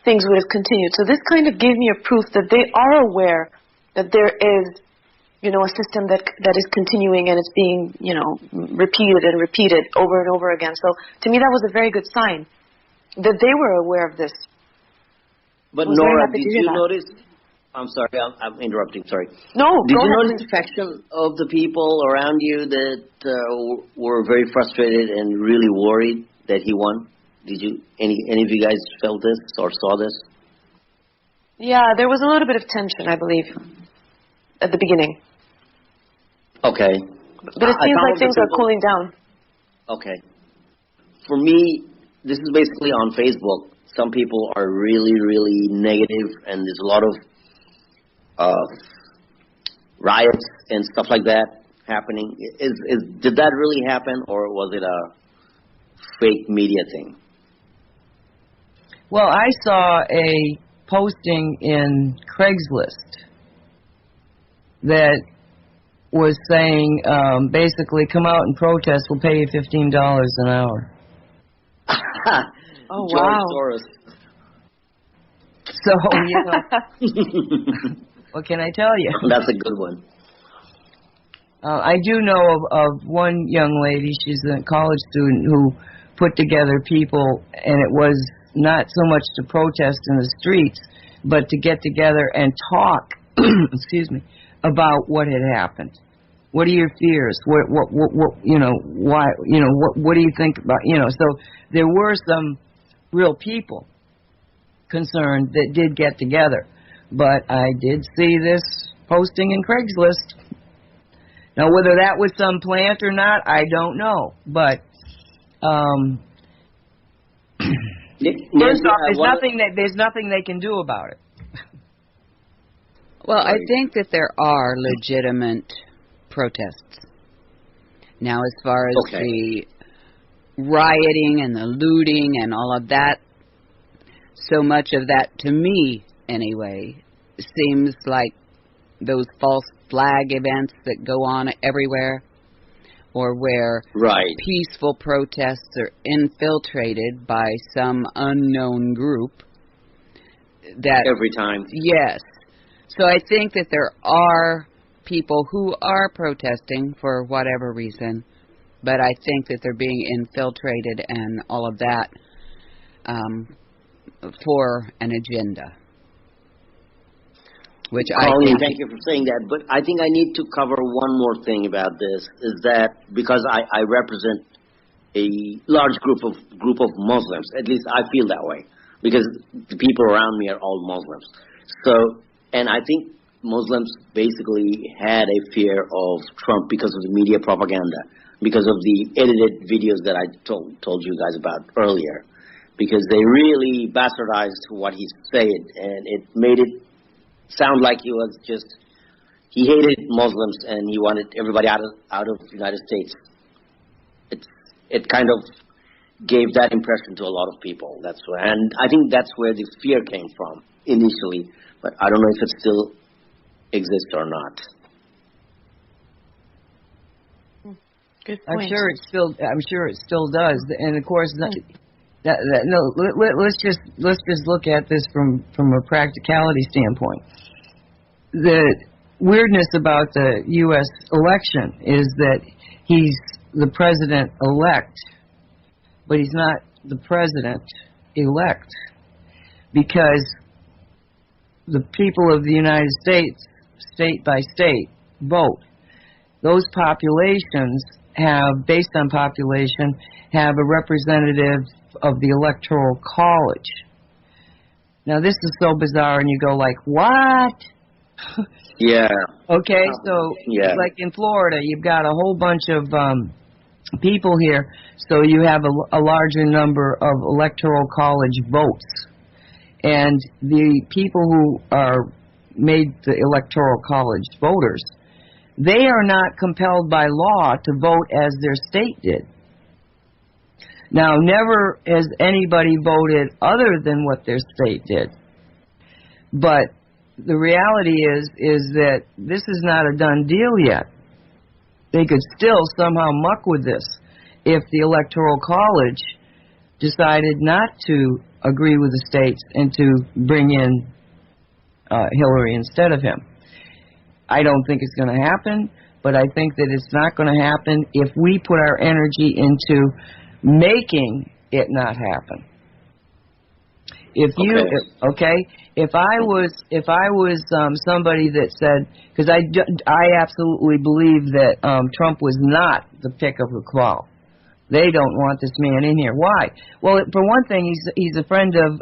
things would have continued. So this kind of gave me a proof that they are aware that there is, you know, a system that is continuing and it's being, you know, repeated and repeated over and over again. So to me that was a very good sign that they were aware of this. But Nora, did you notice? I'm sorry, I'm interrupting, sorry. No, did you ahead, notice the faction of the people around you that were very frustrated and really worried that he won? Did you, any of you guys felt this or saw this? Yeah, there was a little bit of tension, I believe, at the beginning. Okay. But it seems like things are cooling down. Okay. For me, this is basically on Facebook. Some people are really, really negative, and there's a lot of riots and stuff like that happening. Did that really happen, or was it a fake media thing? Well, I saw a posting in Craigslist that was saying, basically, come out and protest, we'll pay you $15 an hour. Oh, George wow. Soros. So, you know, what can I tell you? That's a good one. I do know of one young lady, she's a college student, who put together people, and it was not so much to protest in the streets, but to get together and talk, excuse me, about what had happened. What are your fears? What, you know, why, you know, what do you think about, you know, so there were some real people concerned that did get together. But I did see this posting in Craigslist. Now, whether that was some plant or not, I don't know. But first off, there's nothing they can do about it. Well, I think that there are legitimate protests. Now, as far as the rioting and the looting and all of that, so much of that, to me anyway, seems like those false flag events that go on everywhere, or where peaceful protests are infiltrated by some unknown group. That every time. Yes. So I think that there are people who are protesting for whatever reason, but I think that they're being infiltrated and all of that for an agenda. Which Colleen, thank you for saying that, but I think I need to cover one more thing about this, is that because I represent a large group of Muslims, at least I feel that way, because the people around me are all Muslims. So, and I think Muslims basically had a fear of Trump because of the media propaganda, because of the edited videos that I told you guys about earlier, because they really bastardized what he said, and it made it sound like he hated Muslims and he wanted everybody out of the United States. It kind of gave that impression to a lot of people. And I think that's where the fear came from initially, but I don't know if it still exists or not. Good point. I'm sure it still does, and of course, let's just look at this from a practicality standpoint. The weirdness about the U.S. election is that he's the president-elect, but he's not the president-elect, because the people of the United States, state by state, vote. Those populations have, based on population, have a representative of the Electoral College. Now, this is so bizarre, and you go like, what? Yeah. Okay, so like in Florida, you've got a whole bunch of people here, so you have a larger number of Electoral College votes. And the people who are made the Electoral College voters, they are not compelled by law to vote as their state did. Now, never has anybody voted other than what their state did. But the reality is that this is not a done deal yet. They could still somehow muck with this if the Electoral College decided not to agree with the states and to bring in Hillary instead of him. I don't think it's going to happen, but I think that it's not going to happen if we put our energy into making it not happen. If you if I was somebody that said, because I absolutely believe that Trump was not the pick of the quail. They don't want this man in here. Why? Well, for one thing, he's a friend of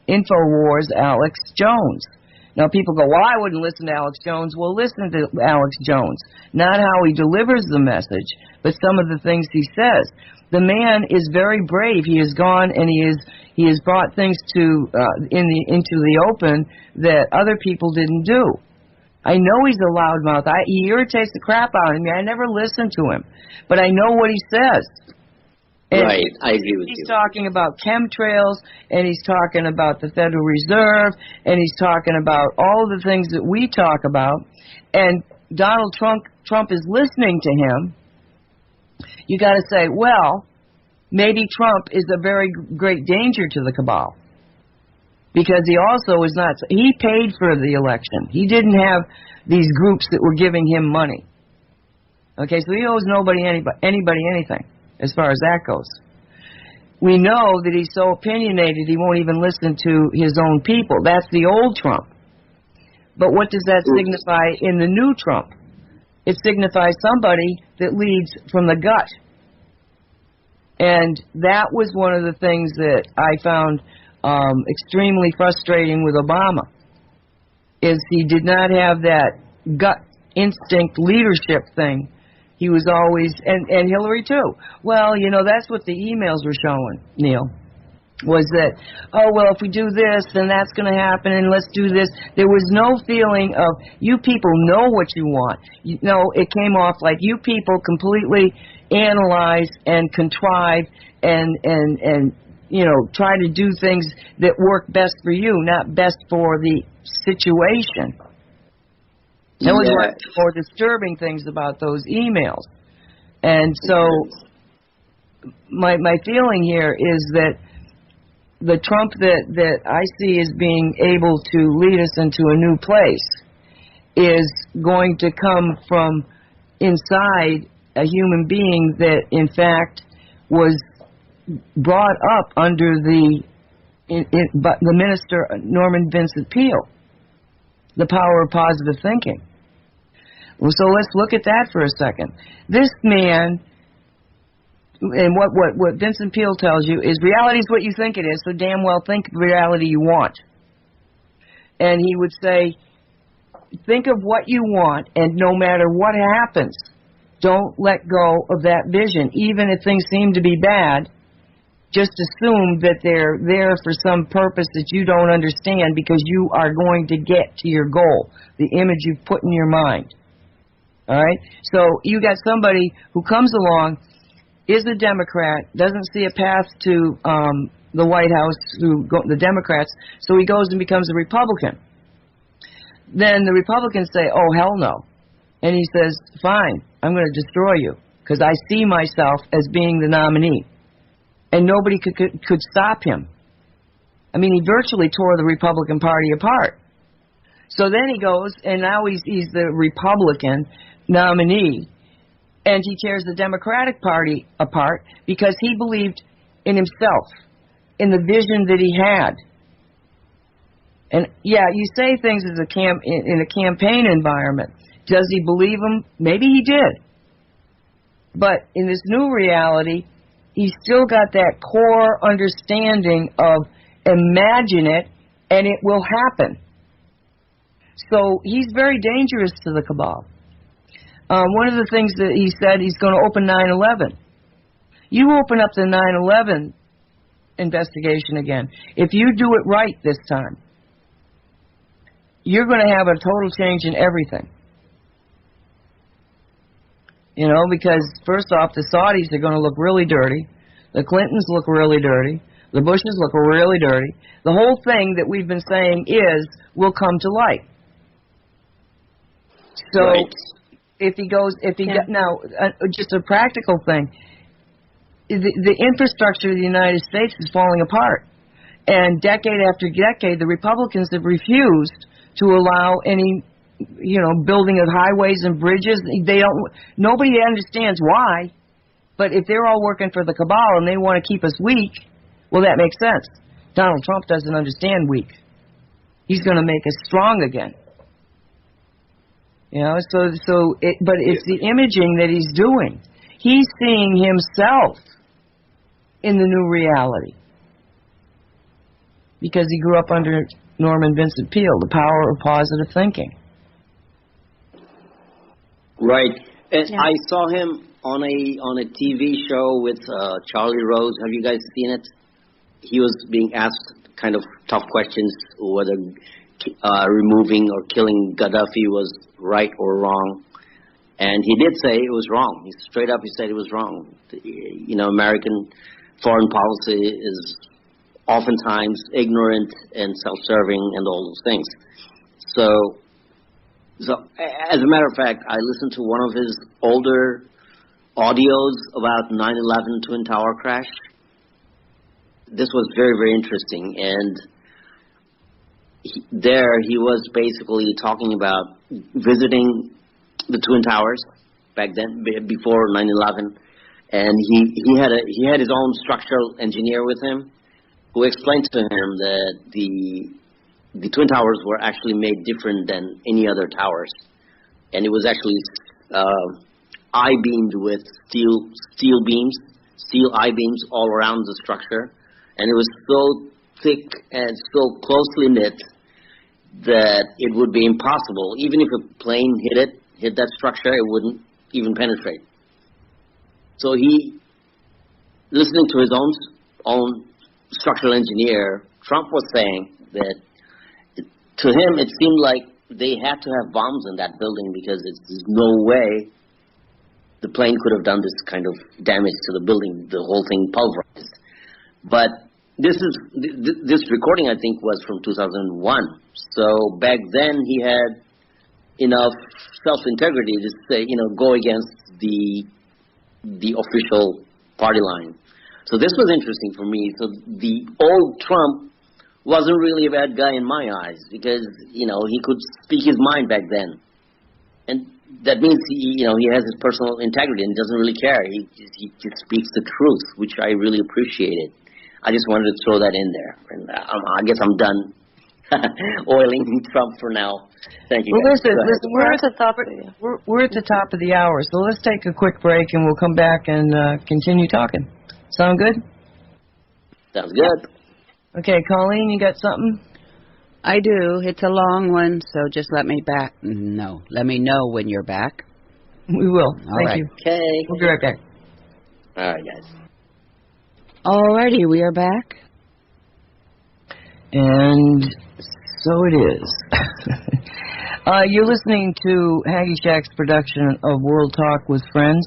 InfoWars Alex Jones. Now people go, well, I wouldn't listen to Alex Jones. Well, listen to Alex Jones. Not how he delivers the message, but some of the things he says. The man is very brave. He has gone and he has brought things into the open that other people didn't do. I know he's a loudmouth. He irritates the crap out of me. I never listen to him, but I know what he says. And right, I agree with you. He's talking about chemtrails, and he's talking about the Federal Reserve, and he's talking about all the things that we talk about. And Donald Trump is listening to him. You got to say, well, maybe Trump is a very great danger to the cabal. Because he also is not, he paid for the election. He didn't have these groups that were giving him money. Okay, so he owes anybody anything, as far as that goes. We know that he's so opinionated he won't even listen to his own people. That's the old Trump. But what does that signify in the new Trump? It signifies somebody that leads from the gut. And that was one of the things that I found extremely frustrating with Obama, is he did not have that gut instinct leadership thing. He was always, and Hillary too. Well, you know, that's what the emails were showing, Neel, was that, oh, well, if we do this, then that's going to happen, and let's do this. There was no feeling of, you people know what you want. You know, it came off like you people completely analyze and contrive and you know, try to do things that work best for you, not best for the situation. That was one of the more disturbing things about those emails. And so my feeling here is that the Trump that I see as being able to lead us into a new place is going to come from inside a human being that, in fact, was brought up under the minister Norman Vincent Peale, the power of positive thinking. Well, so let's look at that for a second. This man, and what Vincent Peale tells you is reality is what you think it is, so damn well think the reality you want. And he would say, think of what you want, and no matter what happens, don't let go of that vision. Even if things seem to be bad, just assume that they're there for some purpose that you don't understand, because you are going to get to your goal, the image you've put in your mind. All right? So you got somebody who comes along, is a Democrat, doesn't see a path to the White House through the Democrats, so he goes and becomes a Republican. Then the Republicans say, oh, hell no. And he says, fine, I'm going to destroy you, because I see myself as being the nominee. And nobody could stop him. I mean, he virtually tore the Republican Party apart. So then he goes, and now he's the Republican nominee, and he tears the Democratic Party apart because he believed in himself, in the vision that he had. And yeah, you say things as in a campaign environment. Does he believe them? Maybe he did. But in this new reality, he's still got that core understanding of imagine it and it will happen. So he's very dangerous to the cabal. One of the things that he said, he's going to open 9/11. You open up the 9/11 investigation again. If you do it right this time, you're going to have a total change in everything. You know, because first off, the Saudis are going to look really dirty. The Clintons look really dirty. The Bushes look really dirty. The whole thing that we've been saying will come to light. So right. Now, just a practical thing, the infrastructure of the United States is falling apart. And decade after decade, the Republicans have refused to allow any, building of highways and bridges. Nobody understands why, but if they're all working for the cabal and they want to keep us weak, well, that makes sense. Donald Trump doesn't understand weak. He's going to make us strong again. But it's the imaging that he's doing. He's seeing himself in the new reality. because he grew up under Norman Vincent Peale, the power of positive thinking. Right. And I saw him on a TV show with Charlie Rose. Have you guys seen it? He was being asked kind of tough questions, whether removing or killing Gaddafi was right or wrong. And he did say it was wrong. He said it was wrong. You know, American foreign policy is oftentimes ignorant and self-serving and all those things. So as a matter of fact, I listened to one of his older audios about 9/11 Twin Tower crash. This was very, very interesting. And he was basically talking about visiting the Twin Towers back then, before 9/11. And he had his own structural engineer with him who explained to him that the Twin Towers were actually made different than any other towers. And it was actually I-beamed with steel beams, steel I-beams all around the structure. And it was so thick and so closely knit that it would be impossible. Even if a plane hit that structure, it wouldn't even penetrate. So he, listening to his own structural engineer, Trump was saying that to him it seemed like they had to have bombs in that building because there's no way the plane could have done this kind of damage to the building, the whole thing pulverized. But this recording, I think, was from 2001. So back then he had enough self-integrity to say, go against the official party line. So this was interesting for me. So the old Trump wasn't really a bad guy in my eyes because, he could speak his mind back then. And that means, he has his personal integrity and doesn't really care. He just speaks the truth, which I really appreciated. I just wanted to throw that in there. And I guess I'm done oiling Trump for now. Thank you. Well, listen, we're at the top of the hour, so let's take a quick break and we'll come back and continue talking. Sound good? Sounds good. Okay, Colleen, you got something? I do. It's a long one, so just let me know when you're back. We will. Thank you. Okay. We'll be right back. All right, guys. Alrighty, we are back. And so it is. You're listening to Haggy Shack's production of World Talk with Friends,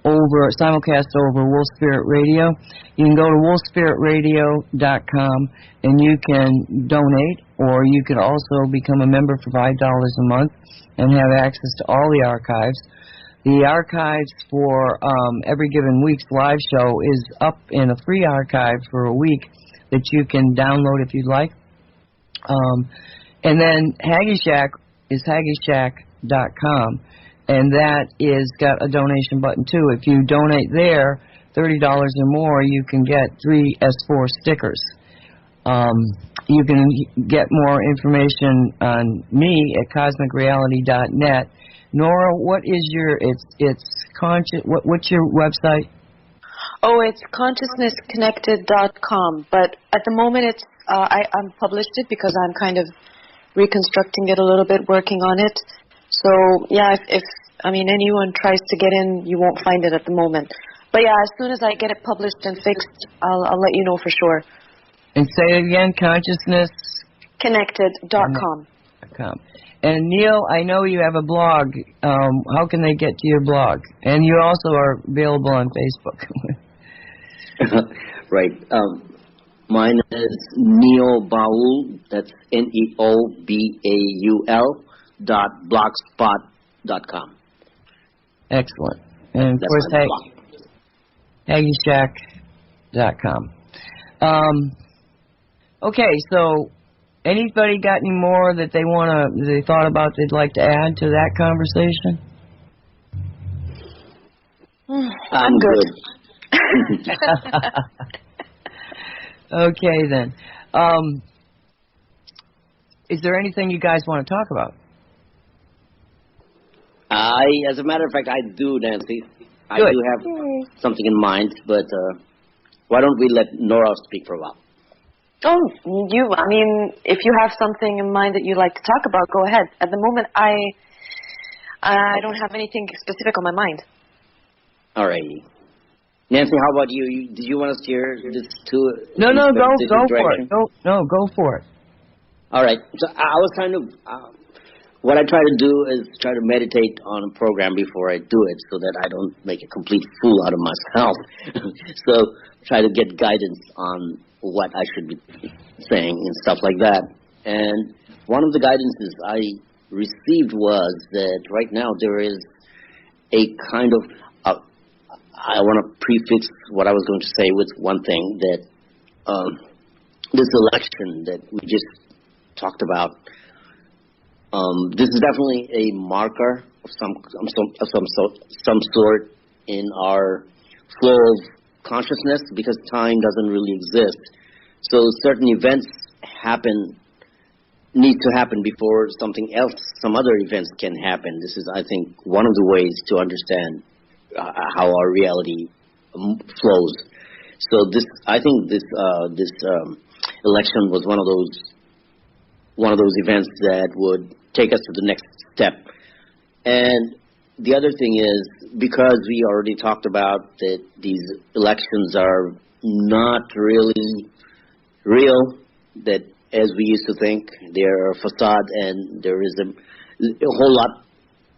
simulcast over Wolf Spirit Radio. You can go to wolfspiritradio.com and you can donate, or you can also become a member for $5 a month and have access to all the archives. The archives for every given week's live show is up in a free archive for a week that you can download if you'd like. And then Haggy Shack is haggyshack.com, and that is got a donation button too. If you donate there, $30 or more, you can get 3 S4 stickers. You can get more information on me at cosmicreality.net. Nora, what is what's your website? Oh, it's consciousnessconnected.com. But at the moment, it's I'm published it because I'm kind of reconstructing it a little bit, working on it. So yeah, if anyone tries to get in, you won't find it at the moment. But yeah, as soon as I get it published and fixed, I'll let you know for sure. And say it again, consciousnessconnected.com. And Neel, I know you have a blog. How can they get to your blog? And you also are available on Facebook. Right. Mine is Neel Baul. That's NeoBaul.blogspot.com. Excellent. And of course, haggyshack.com. Okay, so anybody got any more that they thought about they'd like to add to that conversation? I'm good. Okay, then. Is there anything you guys want to talk about? As a matter of fact, I do, Nancy. Good. I do have something in mind, but why don't we let Nora speak for a while? Oh, I mean, if you have something in mind that you'd like to talk about, go ahead. At the moment, I don't have anything specific on my mind. All righty. Nancy, how about you? Did you want to steer this to No, go for it. Go for it. All right. So I was kind of, what I try to do is try to meditate on a program before I do it so that I don't make a complete fool out of myself. So try to get guidance on what I should be saying and stuff like that. And one of the guidances I received was that right now there is a kind of, I want to prefix what I was going to say with one thing, that this election that we just talked about, this is definitely a marker of some sort in our flow of consciousness, because time doesn't really exist. So certain events need to happen before something else, some other events can happen. This is, I think, one of the ways to understand how our reality flows. So I think this election was one of those events that would take us to the next step. And the other thing is, because we already talked about that these elections are not really real, that as we used to think, they're a facade, and there is a whole lot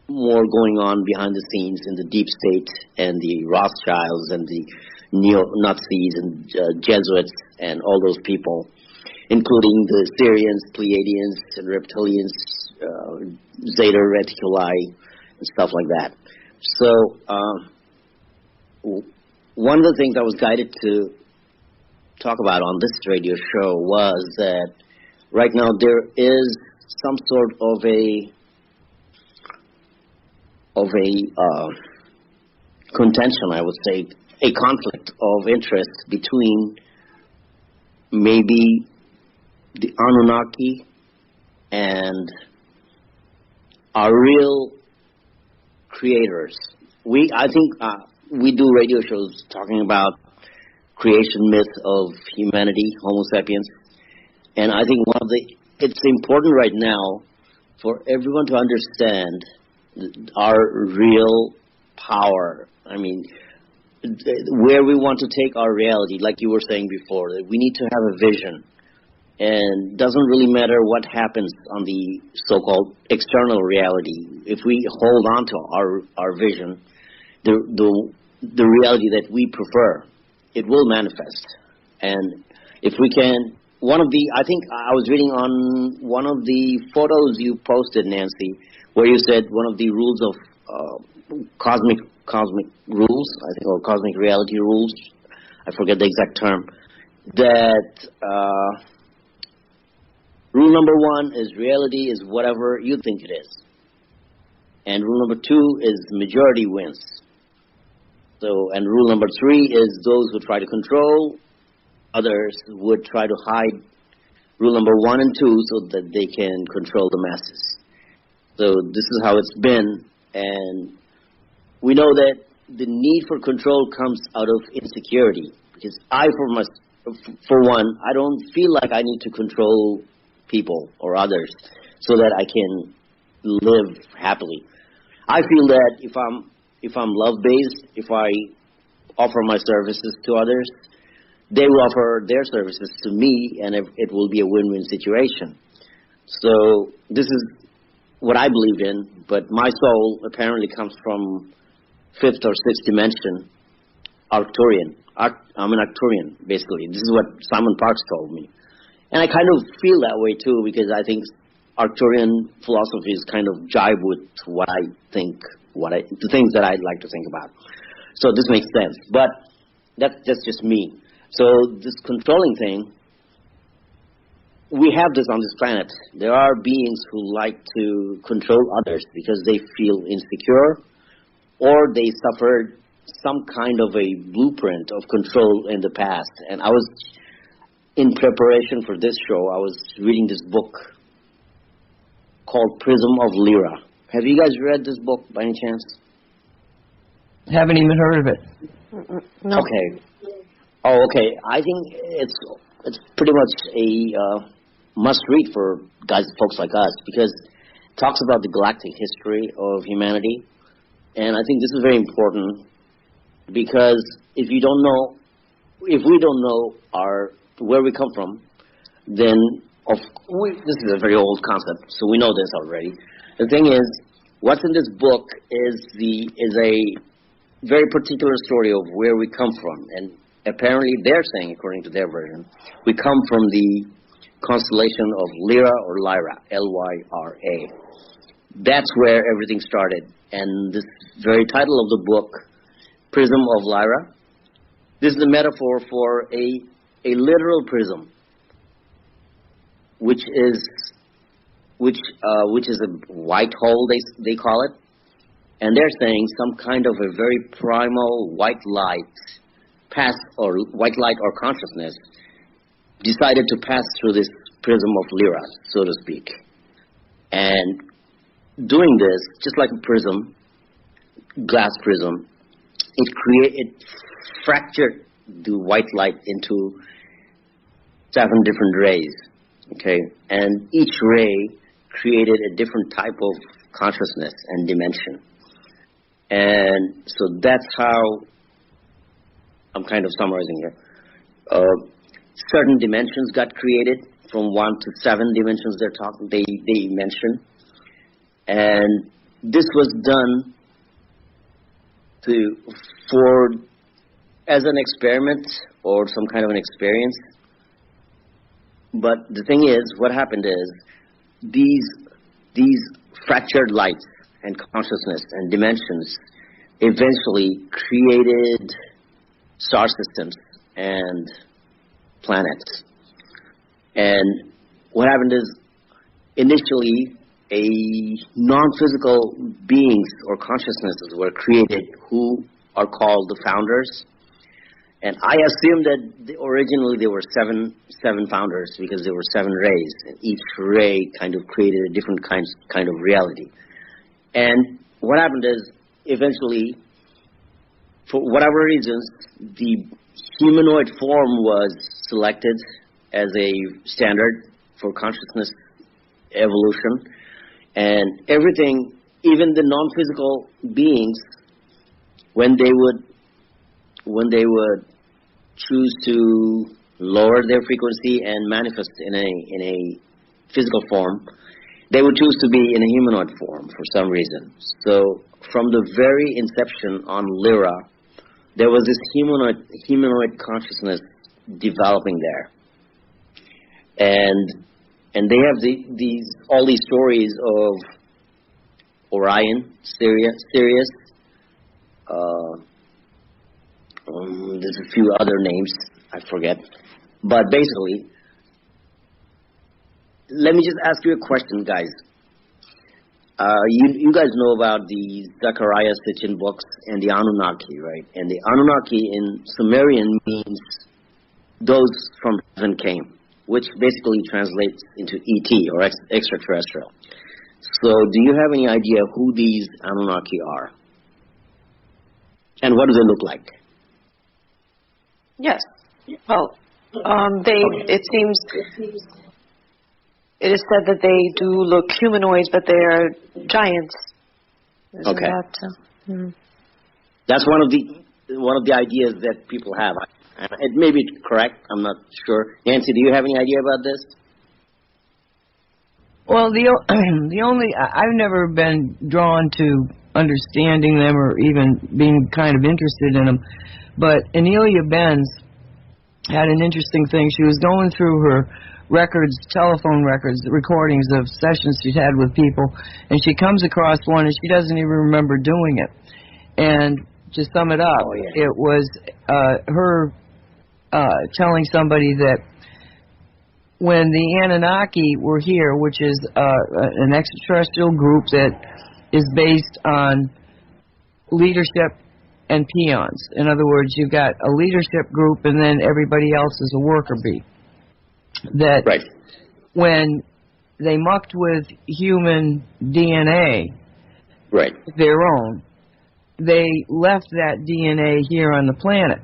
more going on behind the scenes in the deep state and the Rothschilds and the neo-Nazis and Jesuits and all those people, including the Syrians, Pleiadians, and reptilians, Zeta Reticuli, and stuff like that. So one of the things I was guided to talk about on this radio show was that right now there is some sort of a contention, I would say, a conflict of interest between maybe the Anunnaki and our real creators. I think we do radio shows talking about creation myth of humanity, Homo sapiens, and I think it's important right now for everyone to understand our real power. I mean, where we want to take our reality, like you were saying before, that we need to have a vision. And it doesn't really matter what happens on the so-called external reality. If we hold on to our vision, the reality that we prefer, it will manifest. And if we can, I think I was reading on one of the photos you posted, Nancy, where you said one of the rules of cosmic rules, I think, or cosmic reality rules, I forget the exact term, that rule number 1 is reality is whatever you think it is. And rule number 2 is majority wins. So, and rule number 3 is those who try to control others would try to hide rule number 1 and 2 so that they can control the masses. So this is how it's been, and we know that the need for control comes out of insecurity, because for one, I don't feel like I need to control people or others so that I can live happily. I feel that if I'm love-based, if I offer my services to others, they will offer their services to me, and it will be a win-win situation. So this is what I believe in, but my soul apparently comes from 5th or 6th dimension, Arcturian. I'm an Arcturian, basically. This is what Simon Parkes told me. And I kind of feel that way, too, because I think Arcturian philosophies kind of jive with what I think, the things that I'd like to think about. So this makes sense. But that's just me. So this controlling thing, we have this on this planet. There are beings who like to control others because they feel insecure, or they suffered some kind of a blueprint of control in the past. And I was, in preparation for this show, I was reading this book called Prism of Lyra. Have you guys read this book by any chance? Haven't even heard of it. No. Okay. Oh, okay. I think it's it's pretty much a must-read for folks like us, because it talks about the galactic history of humanity. And I think this is very important, because if we don't know where we come from, then this is a very old concept, so we know this already. The thing is, what's in this book is a very particular story of where we come from, and apparently they're saying, according to their version, we come from the constellation of Lyra or Lyra, Lyra. That's where everything started. And this very title of the book, Prism of Lyra, this is a metaphor for a literal prism, which is a white hole, they call it. And they're saying some kind of a very primal white light or consciousness decided to pass through this prism of Lyra, so to speak. And doing this, just like a prism, glass prism, it fractured the white light into 7 different rays, okay? And each ray created a different type of consciousness and dimension. And so that's how I'm kind of summarizing here. Certain dimensions got created, from 1 to 7 dimensions they mention. And this was done as an experiment or some kind of an experience. But the thing is, what happened is, these fractured lights and consciousness and dimensions eventually created star systems and planets. And what happened is, initially, non-physical beings or consciousnesses were created who are called the founders. And I assume that originally there were seven founders, because there were 7 rays, and each ray kind of created a different kind of reality. And what happened is, eventually, for whatever reasons, the humanoid form was selected as a standard for consciousness evolution. And everything, even the non-physical beings, when they would choose to lower their frequency and manifest in a physical form, they would choose to be in a humanoid form for some reason. So from the very inception on Lyra, there was this humanoid consciousness developing there. And they have all these stories of Orion, Sirius. There's a few other names I forget, but basically, let me just ask you a question, guys. You guys know about the Zechariah Sitchin books and the Anunnaki, right? And the Anunnaki in Sumerian means those from heaven came, which basically translates into ET, or extraterrestrial. So do you have any idea who these Anunnaki are? And what do they look like? Yes. Well, it seems, it is said that they do look humanoid, but they are giants. Isn't okay. That, That's one of the ideas that people have. It may be correct. I'm not sure. Nancy, do you have any idea about this? Well, the only I've never been drawn to understanding them or even being kind of interested in them, but Amelia Benz had an interesting thing. She was going through her records, telephone records, recordings of sessions she'd had with people, and she comes across one and she doesn't even remember doing it. And to sum it up, it was her telling somebody that when the Anunnaki were here, which is an extraterrestrial group that is based on leadership and peons. In other words, you've got a leadership group and then everybody else is a worker bee. That right. When they mucked with human DNA, right, their own, they left that DNA here on the planet.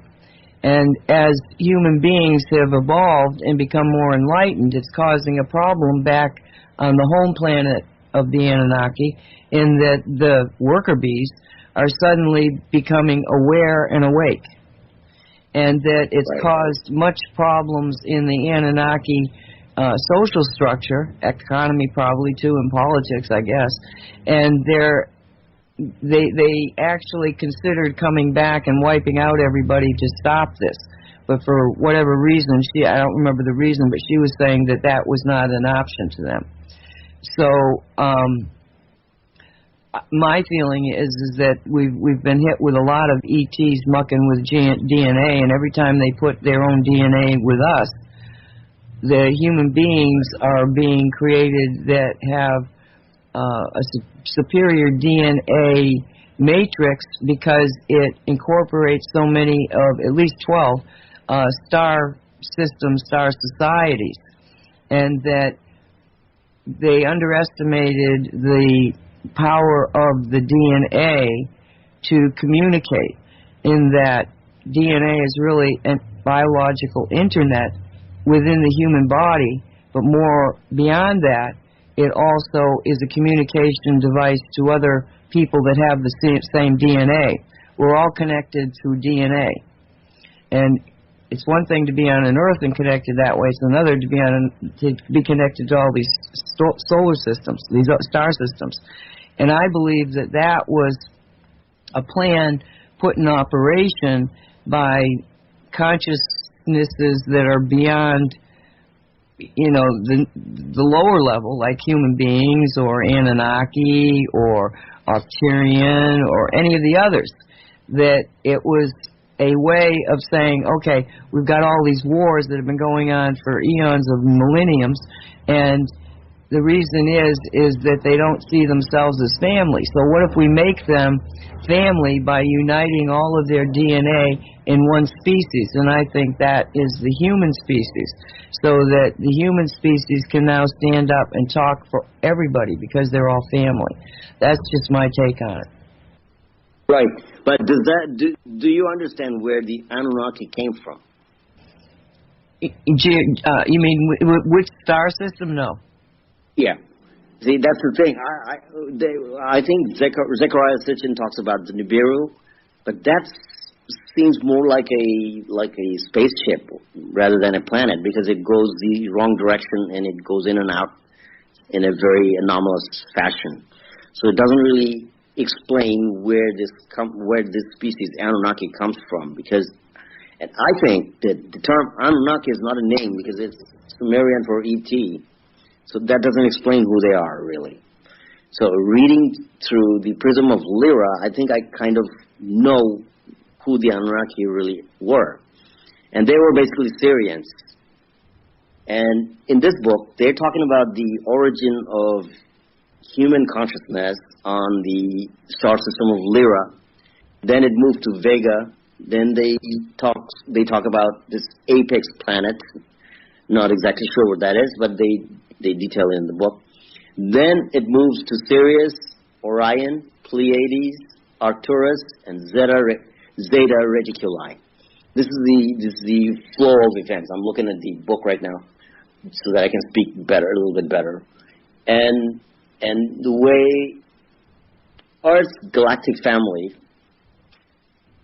And as human beings have evolved and become more enlightened, it's causing a problem back on the home planet of the Anunnaki, in that the worker bees are suddenly becoming aware and awake. And that it's caused much problems in the Anunnaki social structure, economy probably too, and politics, I guess. And they actually considered coming back and wiping out everybody to stop this. But for whatever reason, I don't remember the reason, but she was saying that that was not an option to them. So my feeling is that we've been hit with a lot of ETs mucking with DNA, and every time they put their own DNA with us, the human beings are being created that have a superior DNA matrix, because it incorporates so many of at least 12 star systems, star societies, and that they underestimated the power of the DNA to communicate, in that DNA is really a biological internet within the human body, but more beyond that, it also is a communication device to other people that have the same DNA. We're all connected through DNA. And it's one thing to be on an Earth and connected that way. It's another to be connected to all these solar systems, these star systems. And I believe that was a plan put in operation by consciousnesses that are beyond, the lower level, like human beings or Anunnaki or Arcturian or any of the others. That it was a way of saying, okay, we've got all these wars that have been going on for eons of millenniums, and the reason is that they don't see themselves as family. So what if we make them family by uniting all of their DNA in one species? And I think that is the human species, so that the human species can now stand up and talk for everybody because they're all family. That's just my take on it. Right, but do you understand where the Anunnaki came from? You mean which star system? No. Yeah. See, that's the thing. I think Zechariah Sitchin talks about the Nibiru, but that seems more like a spaceship rather than a planet, because it goes the wrong direction and it goes in and out in a very anomalous fashion. So it doesn't really explain where this species Anunnaki comes from, because, and I think that the term Anunnaki is not a name because it's Sumerian for ET. So that doesn't explain who they are, really. So reading through the prism of Lyra, I think I kind of know who the Anunnaki really were. And they were basically Syrians. And in this book, they're talking about the origin of human consciousness on the star system of Lyra. Then it moved to Vega. Then they talk about this apex planet. Not exactly sure what that is, but they detail it in the book. Then it moves to Sirius, Orion, Pleiades, Arcturus, and Zeta Reticuli. This is the flow of events. I'm looking at the book right now so that I can speak a little bit better. And the way Earth's galactic family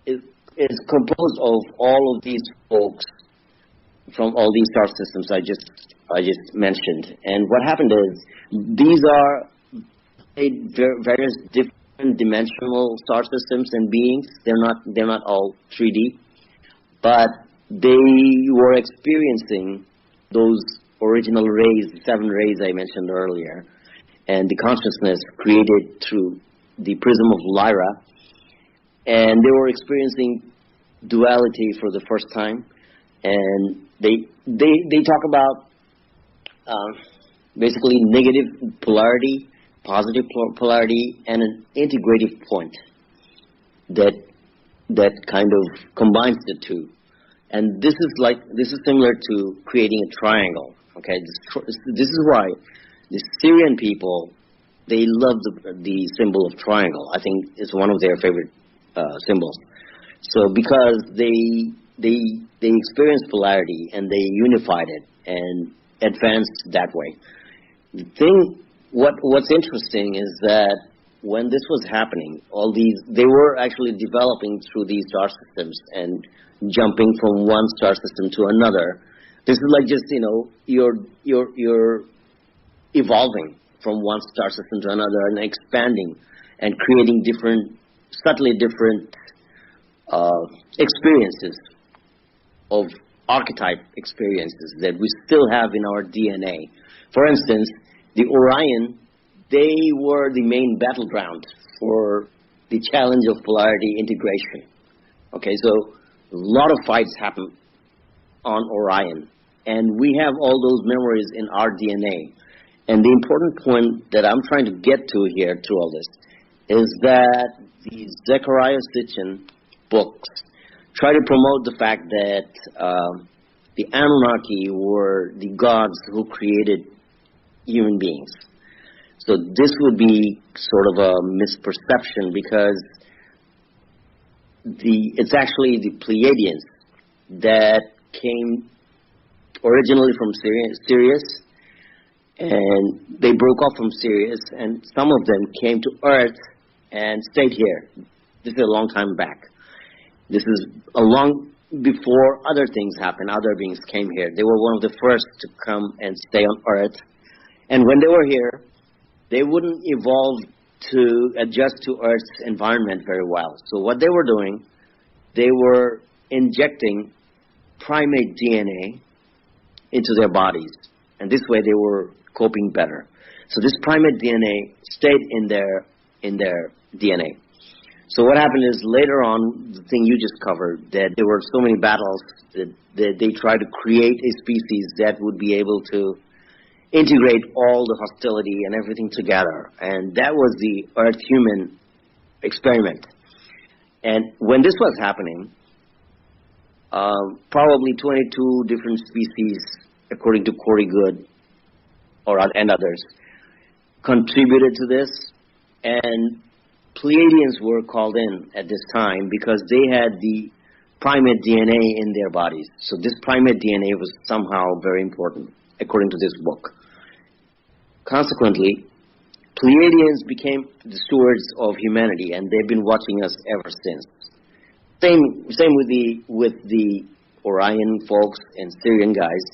is composed of all of these folks from all these star systems I just mentioned. And what happened is these are various different dimensional star systems and beings. They're not all 3D, but they were experiencing those original rays, the 7 rays I mentioned earlier, and the consciousness created through the prism of Lyra, and they were experiencing duality for the first time. And they talk about basically negative polarity, positive polarity, and an integrative point that kind of combines the two. And this is similar to creating a triangle. Okay, this is why the Syrian people, they love the symbol of triangle. I think it's one of their favorite symbols. So because they they experienced polarity and they unified it and advanced that way. The thing, what's interesting is that when this was happening, they were actually developing through these star systems and jumping from one star system to another. This is like just, you're evolving from one star system to another and expanding and creating subtly different experiences of archetype experiences that we still have in our DNA. For instance, the Orion, they were the main battleground for the challenge of polarity integration. Okay, so a lot of fights happen on Orion, and we have all those memories in our DNA. And the important point that I'm trying to get to here through all this is that the Zecharia Sitchin books try to promote the fact that the Anunnaki were the gods who created human beings. So this would be sort of a misperception because it's actually the Pleiadians that came originally from Sirius, and they broke off from Sirius, and some of them came to Earth and stayed here. This is a long time back. This is a long before other things happened. Other beings came here. They were one of the first to come and stay on Earth. And when they were here, they wouldn't evolve to adjust to Earth's environment very well. So what they were doing, they were injecting primate DNA into their bodies. And this way they were coping better. So this primate DNA stayed in their DNA. So what happened is later on, the thing you just covered, that there were so many battles that they tried to create a species that would be able to integrate all the hostility and everything together. And that was the Earth-human experiment. And when this was happening, probably 22 different species, according to Corey Good and others, contributed to this. And Pleiadians were called in at this time because they had the primate DNA in their bodies. So this primate DNA was somehow very important, according to this book. Consequently, Pleiadians became the stewards of humanity, and they've been watching us ever since. Same with the Orion folks and Syrian guys,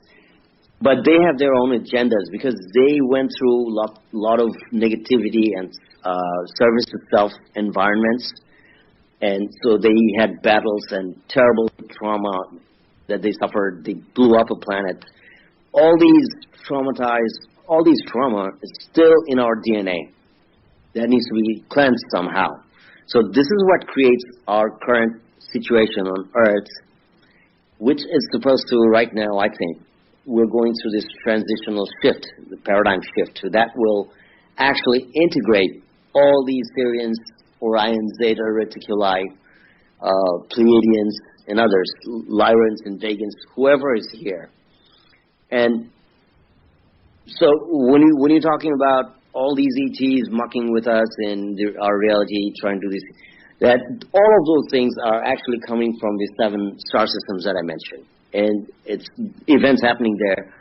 but they have their own agendas because they went through a lot of negativity and service to self environments, and so they had battles and terrible trauma that they suffered. They blew up a planet. All these trauma is still in our DNA. That needs to be cleansed somehow. So this is what creates our current situation on Earth, which is supposed to, right now, I think, we're going through this transitional shift, the paradigm shift, that will actually integrate all these Sirians, Orion, Zeta Reticuli, Pleiadians, and others, Lyrans and Vegans, whoever is here. And so when you're talking about all these ETs mucking with us in our reality, trying to do this, that all of those things are actually coming from the 7 star systems that I mentioned. And it's events happening there,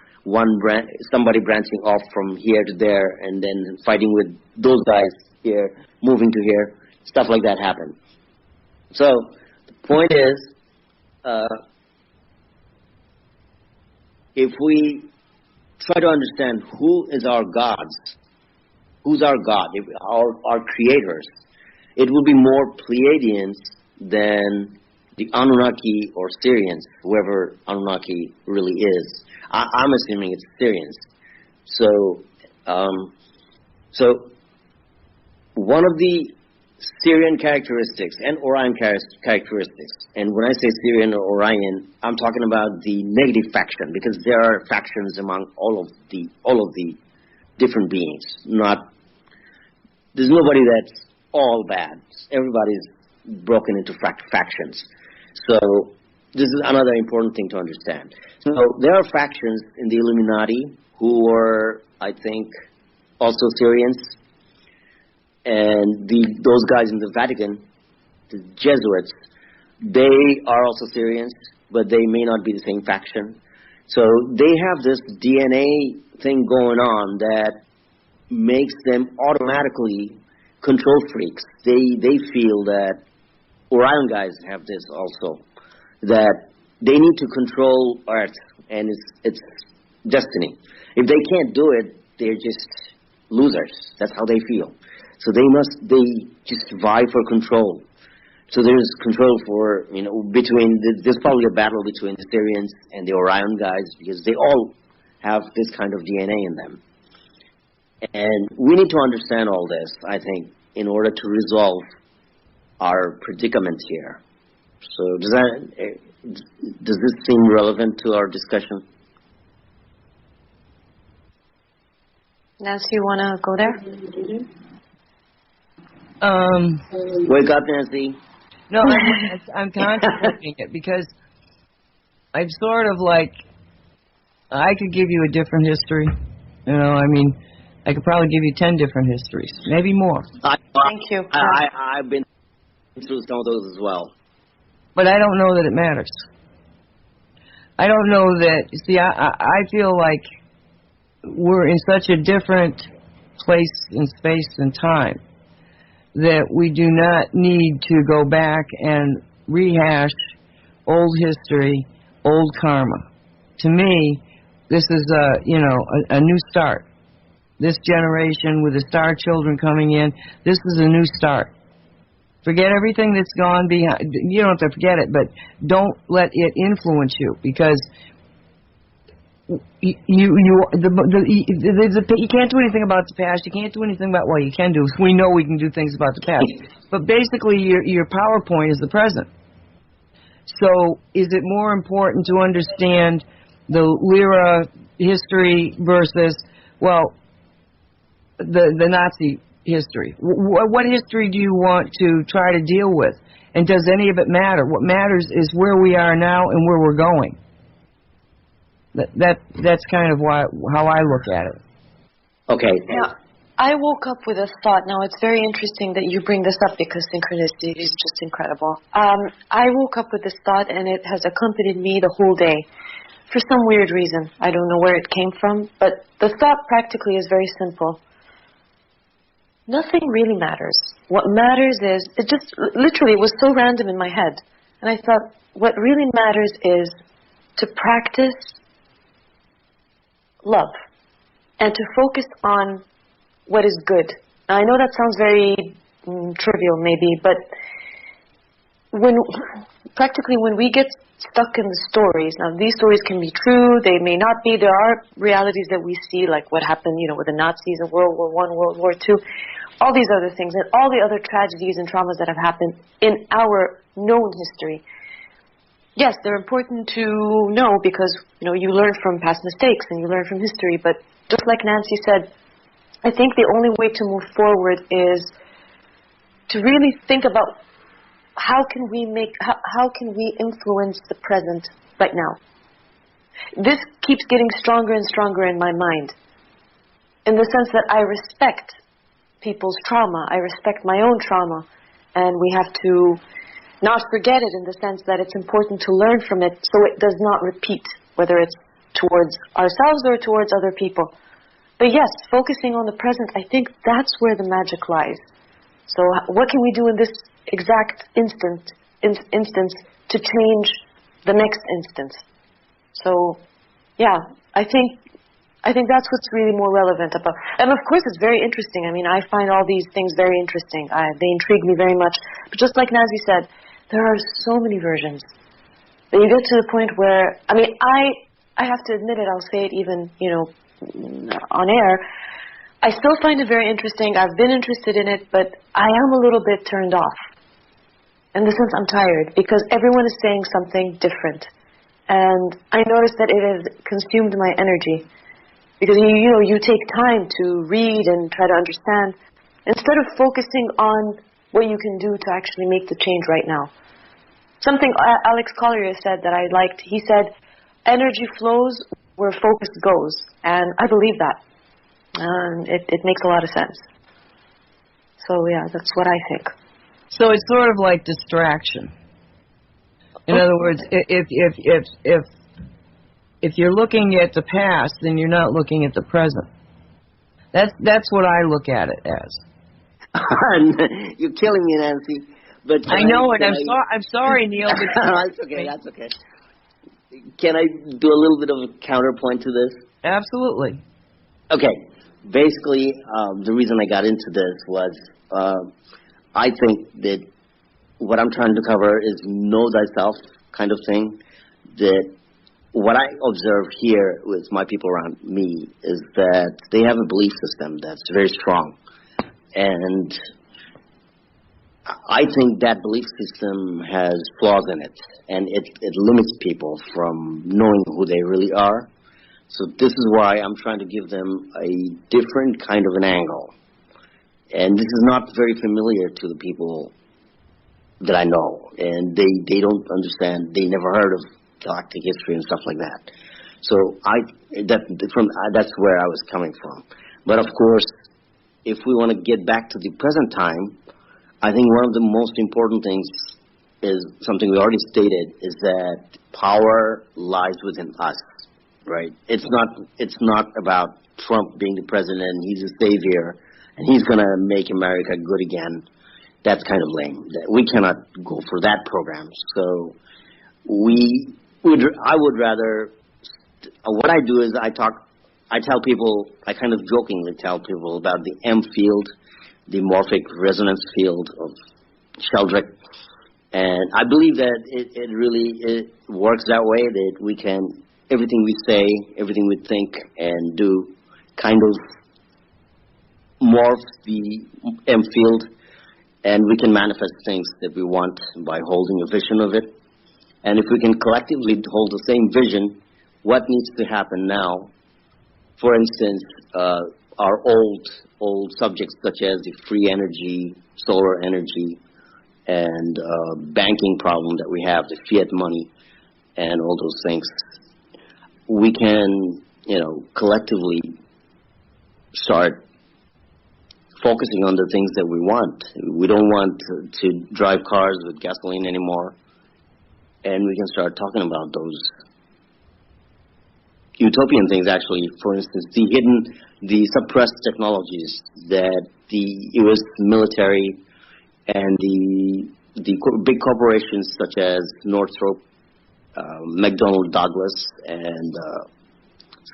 somebody branching off from here to there, and then fighting with those guys here, moving to here, stuff like that happened. So the point is, if we try to understand who is our gods, who's our God, our creators, it will be more Pleiadians than the Anunnaki or Syrians, whoever Anunnaki really is. I'm assuming it's Syrians. So one of the Syrian characteristics and Orion characteristics, and when I say Syrian or Orion, I'm talking about the negative faction, because there are factions among all of the different beings. There's nobody that's all bad. Everybody's broken into factions. So this is another important thing to understand. So there are factions in the Illuminati who are, I think, also Syrians. And those guys in the Vatican, the Jesuits, they are also Syrians. but they may not be the same faction. So they have this DNA thing going on that makes them automatically control freaks. They feel that Orion guys have this also, that they need to control Earth, and it's destiny. If they can't do it, they're just losers. That's how they feel. So they just vie for control. So there's control for, there's probably a battle between the Syrians and the Orion guys, because they all have this kind of DNA in them. And we need to understand all this, I think, in order to resolve our predicament here. So does this seem relevant to our discussion? Nancy, you want to go there? Wake up, Nancy. No, I'm contemplating it because I'm sort of like, I could give you a different history. I could probably give you 10 different histories, maybe more. Thank you. I've been through some of those as well. But I don't know that it matters. I don't know that, I feel like we're in such a different place in space and time that we do not need to go back and rehash old history, old karma. To me, this is a new start. This generation with the star children coming in, this is a new start. Forget everything that's gone behind. You don't have to forget it, but don't let it influence you, because you can't do anything about the past. You can't do anything about, well, you can do. We know we can do things about the past, but basically your PowerPoint is the present. So, is it more important to understand the Lyra history versus, the Nazi history? What history do you want to try to deal with? And does any of it matter? What matters is where we are now and where we're going. That's kind of how I look at it. Okay. Now, I woke up with a thought. Now, it's very interesting that you bring this up because synchronicity is just incredible. I woke up with this thought, and it has accompanied me the whole day for some weird reason. I don't know where it came from, but the thought practically is very simple. Nothing really matters. What matters is, it just literally was so random in my head. And I thought, what really matters is to practice love and to focus on what is good. Now, I know that sounds very trivial maybe, but when we get stuck in the stories, now these stories can be true, they may not be. There are realities that we see, like what happened, with the Nazis in World War I, World War II, all these other things, and all the other tragedies and traumas that have happened in our known history. Yes, they're important to know because, you learn from past mistakes and you learn from history, but just like Nancy said, I think the only way to move forward is to really think about how can we influence the present right now. This keeps getting stronger and stronger in my mind, in the sense that I respect people's trauma, I respect my own trauma, and we have to not forget it in the sense that it's important to learn from it so it does not repeat, whether it's towards ourselves or towards other people. But yes, focusing on the present, I think that's where the magic lies. So what can we do in this exact instance to change the next instance? So, yeah, I think that's what's really more relevant about. And of course, it's very interesting. I find all these things very interesting. They intrigue me very much. But just like Nazi said, there are so many versions that you get to the point where, I have to admit it. I'll say it even, on air. I still find it very interesting. I've been interested in it, but I am a little bit turned off. In the sense, I'm tired because everyone is saying something different, and I noticed that it has consumed my energy. Because you take time to read and try to understand, instead of focusing on what you can do to actually make the change right now. Something Alex Collier said that I liked. He said, energy flows where focus goes. And I believe that. It makes a lot of sense. So, yeah, that's what I think. So it's sort of like distraction. In other words, if you're looking at the past, then you're not looking at the present. That's what I look at it as. You're killing me, Nancy. But I know it. I'm sorry, Neel. But that's okay. That's okay. Can I do a little bit of a counterpoint to this? Absolutely. Okay. Basically, the reason I got into this was I think that what I'm trying to cover is know thyself kind of thing. That what I observe here with my people around me is that they have a belief system that's very strong. And I think that belief system has flaws in it, and it limits people from knowing who they really are. So this is why I'm trying to give them a different kind of an angle. And this is not very familiar to the people that I know, and they don't understand. They never heard of galactic history and stuff like that. So that's where I was coming from. But of course, if we want to get back to the present time, I think one of the most important things is something we already stated, is that power lies within us, right? It's not about Trump being the president, he's a savior, and he's going to make America good again. That's kind of lame. We cannot go for that program. So I would rather, what I do is I tell people, I kind of jokingly tell people about the M field, the morphic resonance field of Sheldrick. And I believe that it really works that way, that we can, everything we say, everything we think and do kind of morph the M field, and we can manifest things that we want by holding a vision of it. And if we can collectively hold the same vision, what needs to happen now? For instance, our old subjects such as the free energy, solar energy, and banking problem that we have, the fiat money, and all those things, we can, collectively start focusing on the things that we want. We don't want to drive cars with gasoline anymore, and we can start talking about those utopian things, actually. For instance, the suppressed technologies that the U.S. military and the big corporations such as Northrop, McDonnell Douglas, and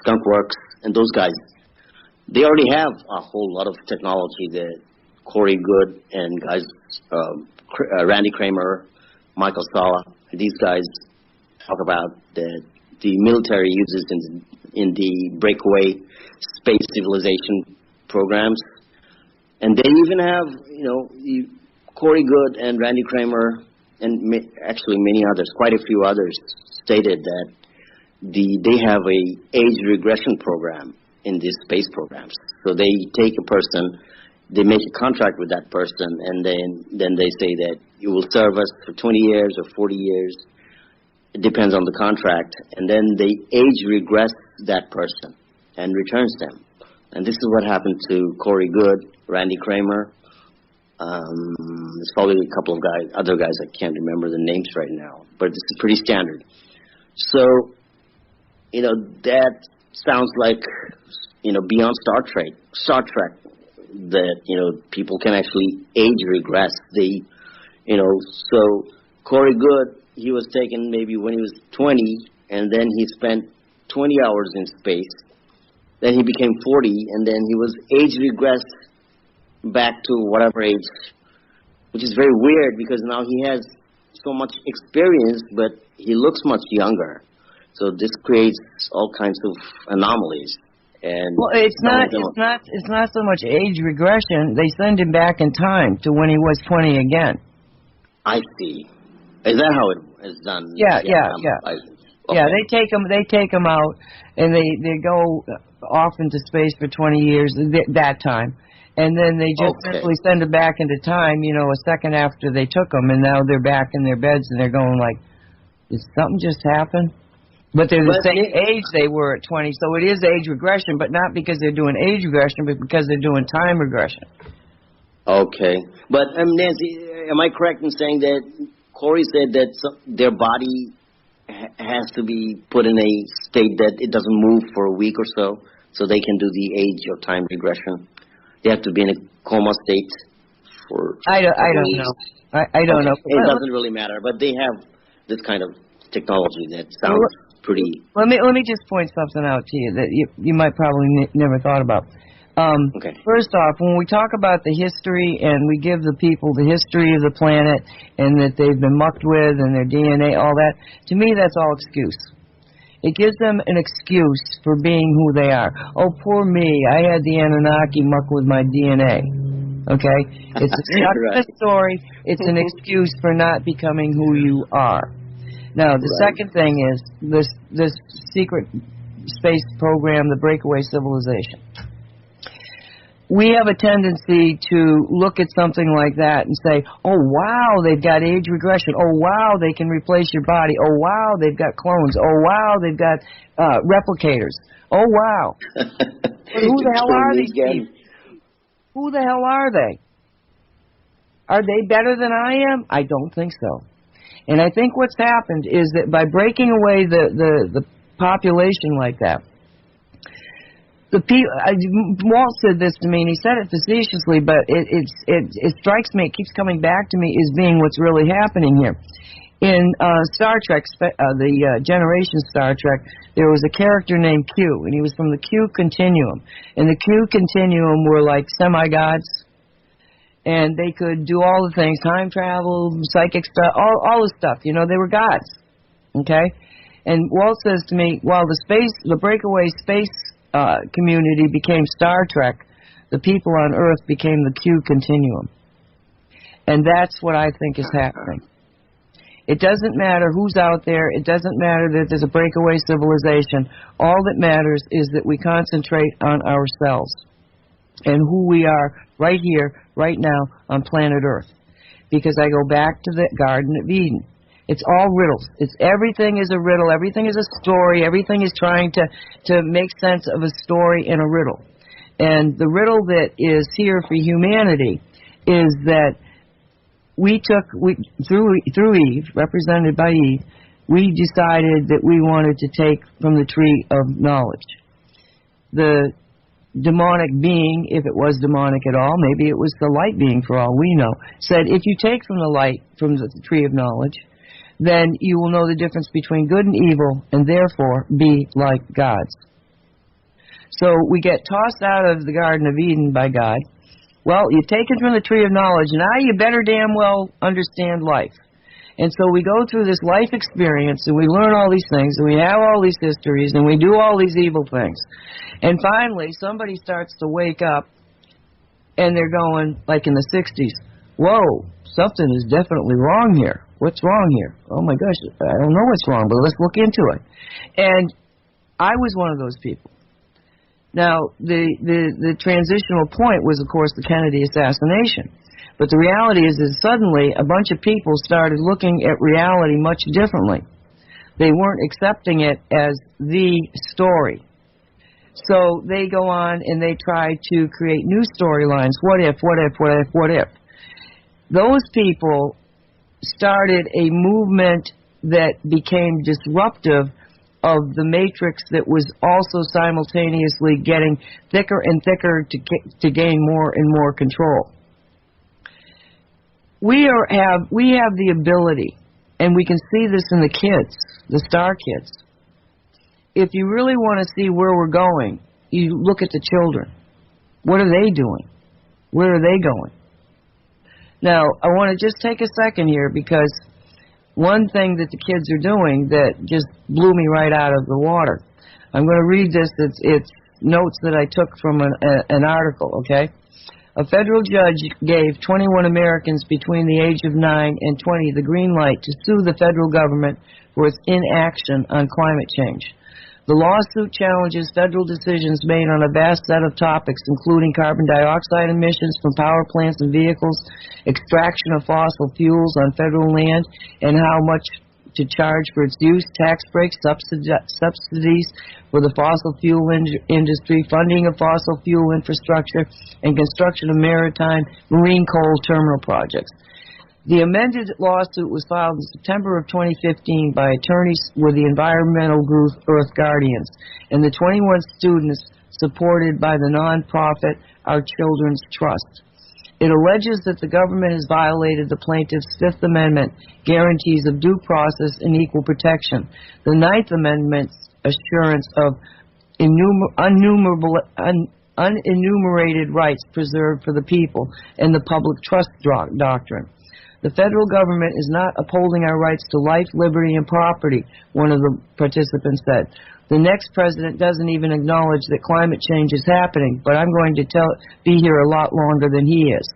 Skunk Works, and those guys, they already have a whole lot of technology that Corey Goode and guys, Randy Kramer, Michael Salla, these guys talk about that the military uses in the breakaway space civilization programs. And they even have, Corey Goode and Randy Kramer, and actually many others, quite a few others, stated that they have a age regression program in these space programs. So they take a person, they make a contract with that person, and then they say that you will serve us for 20 years or 40 years. It depends on the contract. And then they age regress that person and returns them. And this is what happened to Corey Goode, Randy Kramer. There's probably a couple of other guys, I can't remember the names right now, but this is pretty standard. So, that sounds like, beyond Star Trek, that, people can actually age regress. So Corey Goode, he was taken maybe when he was 20, and then he spent 20 hours in space. Then he became 40, and then he was age regressed back to whatever age, which is very weird because now he has so much experience, but he looks much younger. So this creates all kinds of anomalies. And well, it's not so much age regression. They send him back in time to when he was 20 again. I see. Is that how it is done? Yeah. Okay. Yeah, they take him out, and they go off into space for 20 years that time, and then they just simply send him back into time. A second after they took him, and now they're back in their beds, and they're going like, "Did something just happen?" But they're the same age they were at 20, so it is age regression, but not because they're doing age regression, but because they're doing time regression. Okay, but Nancy, am I correct in saying that Corey said that their body has to be put in a state that it doesn't move for a week or so they can do the age or time regression. They have to be in a coma state for. I don't know. I don't know. It doesn't really matter, but they have this kind of technology that sounds pretty. Let me just point something out to you that you might probably never thought about. Okay. First off, when we talk about the history and we give the people the history of the planet and that they've been mucked with and their DNA, all that, to me that's all excuse. It gives them an excuse for being who they are. Oh, poor me, I had the Anunnaki muck with my DNA. Okay? It's a story. It's an excuse for not becoming who you are. Now, the second thing is this secret space program, the breakaway civilization. We have a tendency to look at something like that and say, oh, wow, they've got age regression. Oh, wow, they can replace your body. Oh, wow, they've got clones. Oh, wow, they've got replicators. Oh, wow. But who the hell are these people? Who the hell are they? Are they better than I am? I don't think so. And I think what's happened is that by breaking away the population like that, the people, Walt said this to me, and he said it facetiously, but it strikes me, it keeps coming back to me as being what's really happening here. In Star Trek, the Generation Star Trek, there was a character named Q, and he was from the Q Continuum. And the Q Continuum were like semi-gods, and they could do all the things, time travel, psychic stuff, all the stuff. You know, they were gods. Okay? And Walt says to me, while the breakaway space community became Star Trek, the people on Earth became the Q Continuum. And that's what I think is happening. It doesn't matter who's out there. It doesn't matter that there's a breakaway civilization. All that matters is that we concentrate on ourselves and who we are right here, right now, on planet Earth. Because I go back to the Garden of Eden. It's all riddles. Everything is a riddle. Everything is a story. Everything is trying to make sense of a story in a riddle. And the riddle that is here for humanity is that through Eve, represented by Eve, we decided that we wanted to take from the tree of knowledge. The demonic being, if it was demonic at all, maybe it was the light being for all we know, said if you take from the light, from the tree of knowledge, then you will know the difference between good and evil, and therefore be like gods. So we get tossed out of the Garden of Eden by God. Well, you've taken from the tree of knowledge, and now you better damn well understand life. And so we go through this life experience, and we learn all these things, and we have all these histories, and we do all these evil things. And finally, somebody starts to wake up, and they're going, like in the 60s, whoa, something is definitely wrong here. What's wrong here? Oh, my gosh, I don't know what's wrong, but let's look into it. And I was one of those people. Now, the transitional point was, of course, the Kennedy assassination. But the reality is that suddenly a bunch of people started looking at reality much differently. They weren't accepting it as the story. So they go on and they try to create new storylines. What if, what if, what if, what if? Those people started a movement that became disruptive of the matrix that was also simultaneously getting thicker and thicker to gain more and more control. We have the ability, and we can see this in the kids, the star kids. If you really want to see where we're going, you look at the children. What are they doing? Where are they going? Now, I want to just take a second here, because one thing that the kids are doing that just blew me right out of the water. I'm going to read this. It's notes that I took from an article, okay? A federal judge gave 21 Americans between the age of 9 and 20 the green light to sue the federal government for its inaction on climate change. The lawsuit challenges federal decisions made on a vast set of topics, including carbon dioxide emissions from power plants and vehicles, extraction of fossil fuels on federal land, and how much to charge for its use, tax breaks, subsidies for the fossil fuel industry, funding of fossil fuel infrastructure, and construction of maritime marine coal terminal projects. The amended lawsuit was filed in September of 2015 by attorneys with the environmental group Earth Guardians and the 21 students supported by the nonprofit Our Children's Trust. It alleges that the government has violated the plaintiff's Fifth Amendment guarantees of due process and equal protection, the Ninth Amendment's assurance of unenumerated rights preserved for the people, and the public trust doctrine. The federal government is not upholding our rights to life, liberty, and property, one of the participants said. The next president doesn't even acknowledge that climate change is happening, but I'm going to be here a lot longer than he is.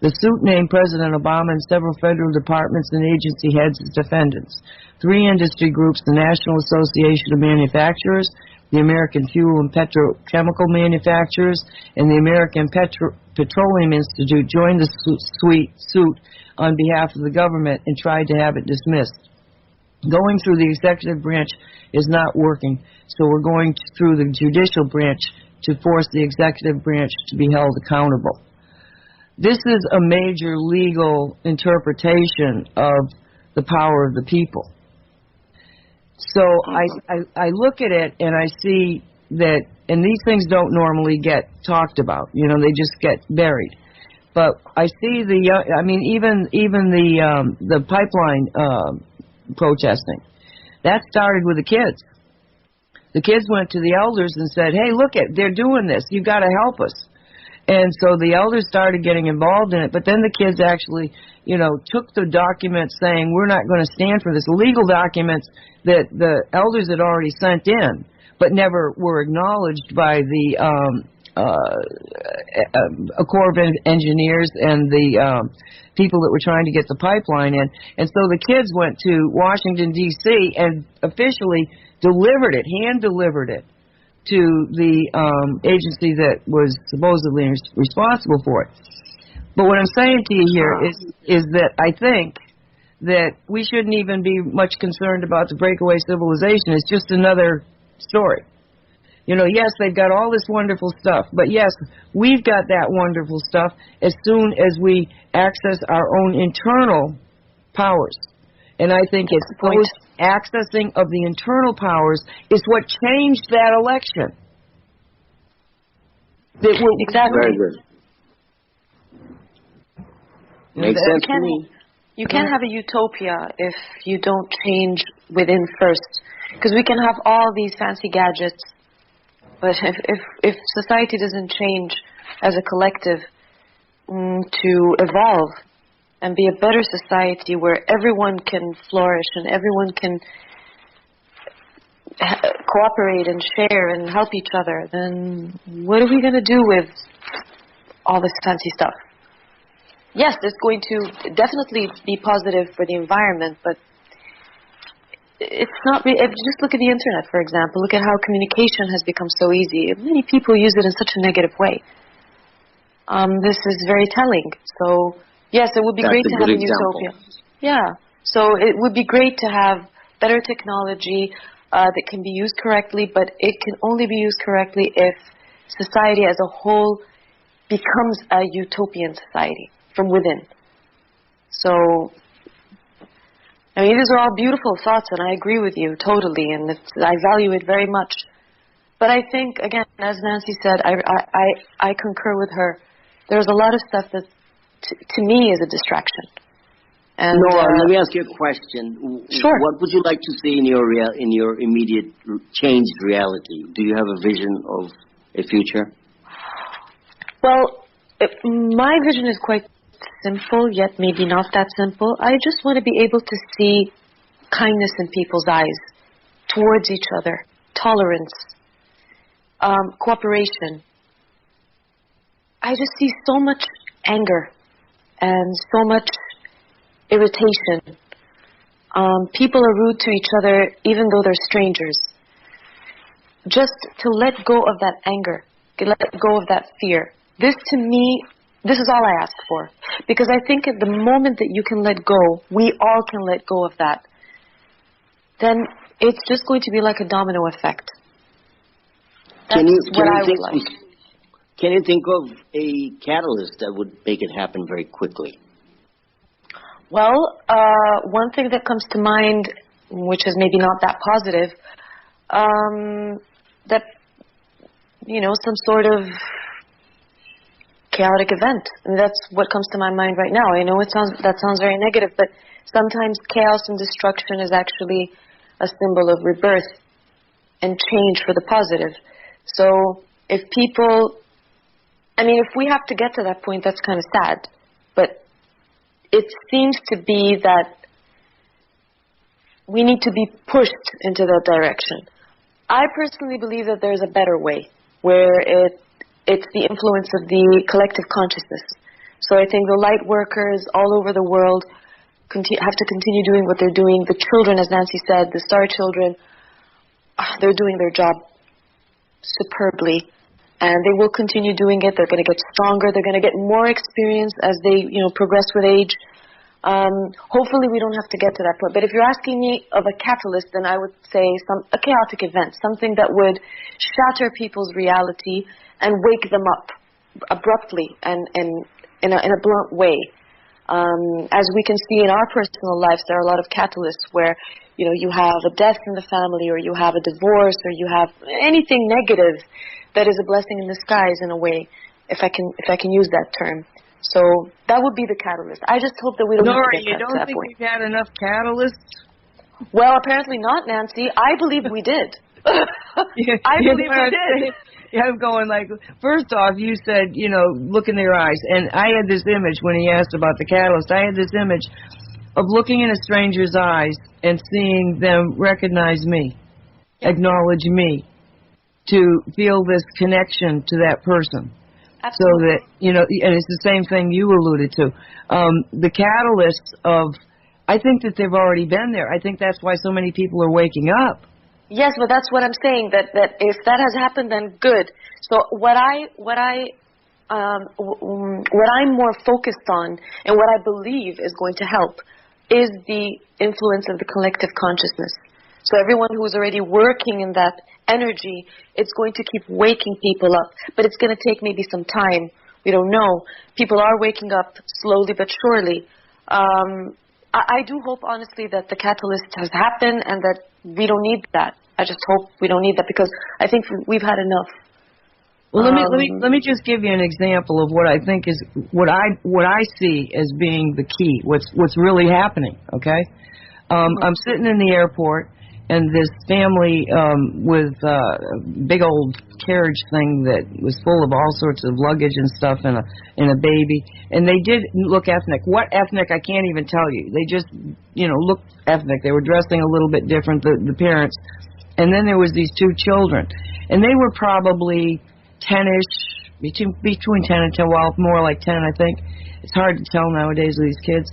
The suit named President Obama and several federal departments and agency heads as defendants. 3 industry groups, the National Association of Manufacturers, the American Fuel and Petrochemical Manufacturers, and the American Petroleum Institute joined the suit on behalf of the government and tried to have it dismissed. Going through the executive branch is not working, so we're going through the judicial branch to force the executive branch to be held accountable. This is a major legal interpretation of the power of the people. So I look at it and I see that, and these things don't normally get talked about, they just get buried. But I see even the pipeline protesting, that started with the kids. The kids went to the elders and said, hey, look, they're doing this. You've got to help us. And so the elders started getting involved in it, but then the kids actually, took the documents saying we're not going to stand for this, legal documents that the elders had already sent in, but never were acknowledged by the Corps of Engineers and the people that were trying to get the pipeline in. And so the kids went to Washington, D.C. and officially hand-delivered it to the agency that was supposedly responsible for it. But what I'm saying to you here is that I think that we shouldn't even be much concerned about the breakaway civilization. It's just another story. Yes, they've got all this wonderful stuff, but yes, we've got that wonderful stuff as soon as we access our own internal powers. And I think it's those accessing of the internal powers is what changed that election. Exactly. Very good. Makes sense to me. You can't have a utopia if you don't change within first. Because we can have all these fancy gadgets, but if society doesn't change as a collective to evolve and be a better society where everyone can flourish and everyone can cooperate and share and help each other, then what are we going to do with all this fancy stuff? Yes, it's going to definitely be positive for the environment, but it's not. If you just look at the internet, for example, look at how communication has become so easy. Many people use it in such a negative way. This is very telling. So, yes, it would be great to have a utopia. Yeah. So it would be great to have better technology that can be used correctly, but it can only be used correctly if society as a whole becomes a utopian society from within. So, these are all beautiful thoughts, and I agree with you totally, and I value it very much. But I think, again, as Nancy said, I concur with her. There's a lot of stuff that, to me, is a distraction. And, Nora, let me ask you a question. Sure. What would you like to see in your immediate changed reality? Do you have a vision of a future? Well, my vision is quite simple, yet maybe not that simple. I just want to be able to see kindness in people's eyes towards each other, tolerance, cooperation. I just see so much anger and so much irritation. People are rude to each other even though they're strangers. Just to let go of that anger, to let go of that fear. This, to me, this is all I ask for. Because I think at the moment that you can let go, we all can let go of that, then it's just going to be like a domino effect. That's what I would like. Can you think of a catalyst that would make it happen very quickly? Well, one thing that comes to mind, which is maybe not that positive, that, some sort of chaotic event. And that's what comes to my mind right now. I know that sounds very negative, but sometimes chaos and destruction is actually a symbol of rebirth and change for the positive. So if we have to get to that point, that's kind of sad. But it seems to be that we need to be pushed into that direction. I personally believe that there's a better way, where it's the influence of the collective consciousness. So I think the light workers all over the world have to continue doing what they're doing. The children, as Nancy said, the star children, they're doing their job superbly, and they will continue doing it. They're going to get stronger. They're going to get more experience as they, progress with age. Hopefully we don't have to get to that point. But if you're asking me of a catalyst, then I would say a chaotic event, something that would shatter people's reality and wake them up abruptly and in a blunt way. As we can see in our personal lives, there are a lot of catalysts where, you have a death in the family, or you have a divorce, or you have anything negative that is a blessing in disguise, in a way, if I can use that term. So that would be the catalyst. I just hope that we don't Nora, have to get to that point. you don't think we've had enough catalysts? Well, apparently not, Nancy. I believe we did. I believe we did. I'm going first off, you said, look in their eyes. And I had this image when he asked about the catalyst. I had this image of looking in a stranger's eyes and seeing them recognize me, acknowledge me, to feel this connection to that person. Absolutely. So that, and it's the same thing you alluded to. The catalyst of, I think that they've already been there. I think that's why so many people are waking up. Yes, but that's what I'm saying, that if that has happened, then good. So what I'm more focused on, and what I believe is going to help, is the influence of the collective consciousness. So everyone who's already working in that energy, it's going to keep waking people up. But it's going to take maybe some time. We don't know. People are waking up slowly but surely. I do hope, honestly, that the catalyst has happened and that we don't need that. I just hope we don't need that, because I think we've had enough. Well, let me just give you an example of what I think is what I see as being the key. What's really happening? Okay, I'm sitting in the airport, and this family with a big old carriage thing that was full of all sorts of luggage and stuff, and a baby, and they did look ethnic. What ethnic? I can't even tell you. They just looked ethnic. They were dressing a little bit different, the parents, and then there was these two children, and they were probably 10-ish, between 10 and 10, well, more like 10, I think. It's hard to tell nowadays with these kids.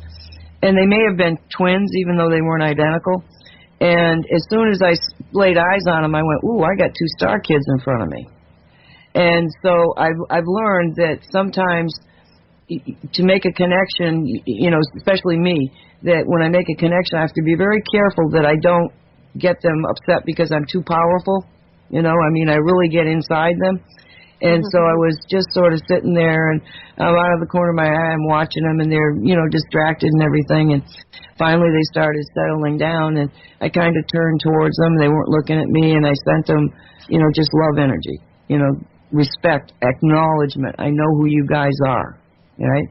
And they may have been twins, even though they weren't identical. And as soon as I laid eyes on them, I went, ooh, I got two star kids in front of me. And so I've learned that sometimes to make a connection, especially me, that when I make a connection, I have to be very careful that I don't get them upset because I'm too powerful. I really get inside them. And so I was just sort of sitting there, and out of the corner of my eye, I'm watching them, and they're, distracted and everything. And finally they started settling down, and I kind of turned towards them. They weren't looking at me, and I sent them, just love energy, respect, acknowledgement. I know who you guys are, right?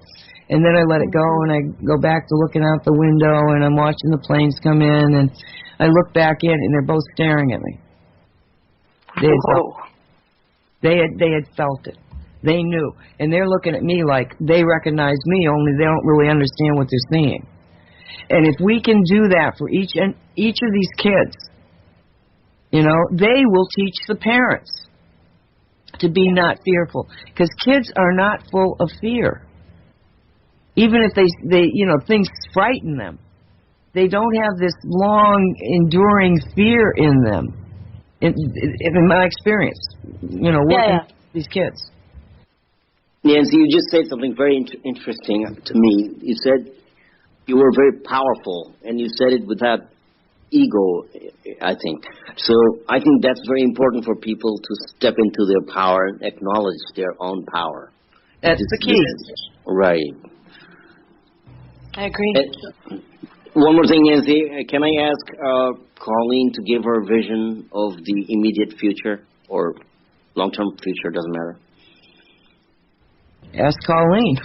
And then I let it go, and I go back to looking out the window, and I'm watching the planes come in, and I look back in, and they're both staring at me. They had felt it. They knew. And they're looking at me like they recognize me, only they don't really understand what they're seeing. And if we can do that for each of these kids, they will teach the parents to be not fearful. Because kids are not full of fear. Even if they things frighten them, they don't have this long, enduring fear in them. In my experience, working with these kids. Nancy, you just said something very interesting to me. You said you were very powerful, and you said it without ego, I think. So I think that's very important for people to step into their power and acknowledge their own power. That's the key. Right. I agree. One more thing, Nancy. Can I ask Colleen to give her vision of the immediate future or long-term future? Doesn't matter. Ask Colleen.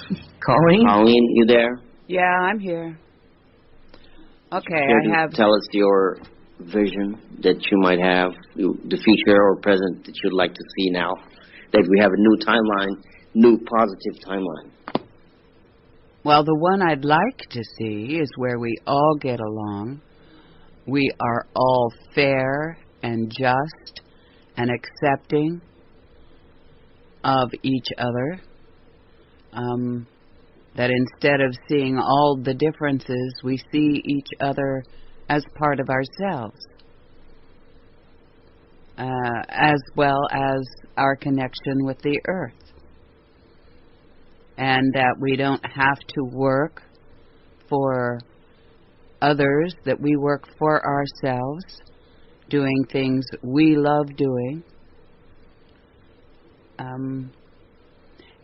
Colleen, you there? Yeah, I'm here. Okay, Care I have. Tell us your vision that you might have, the future or present that you'd like to see now. That we have a new timeline, new positive timeline. Well, the one I'd like to see is where we all get along. We are all fair and just and accepting of each other. That instead of seeing all the differences, we see each other as part of ourselves, as well as our connection with the earth. And that we don't have to work for others, that we work for ourselves, doing things we love doing.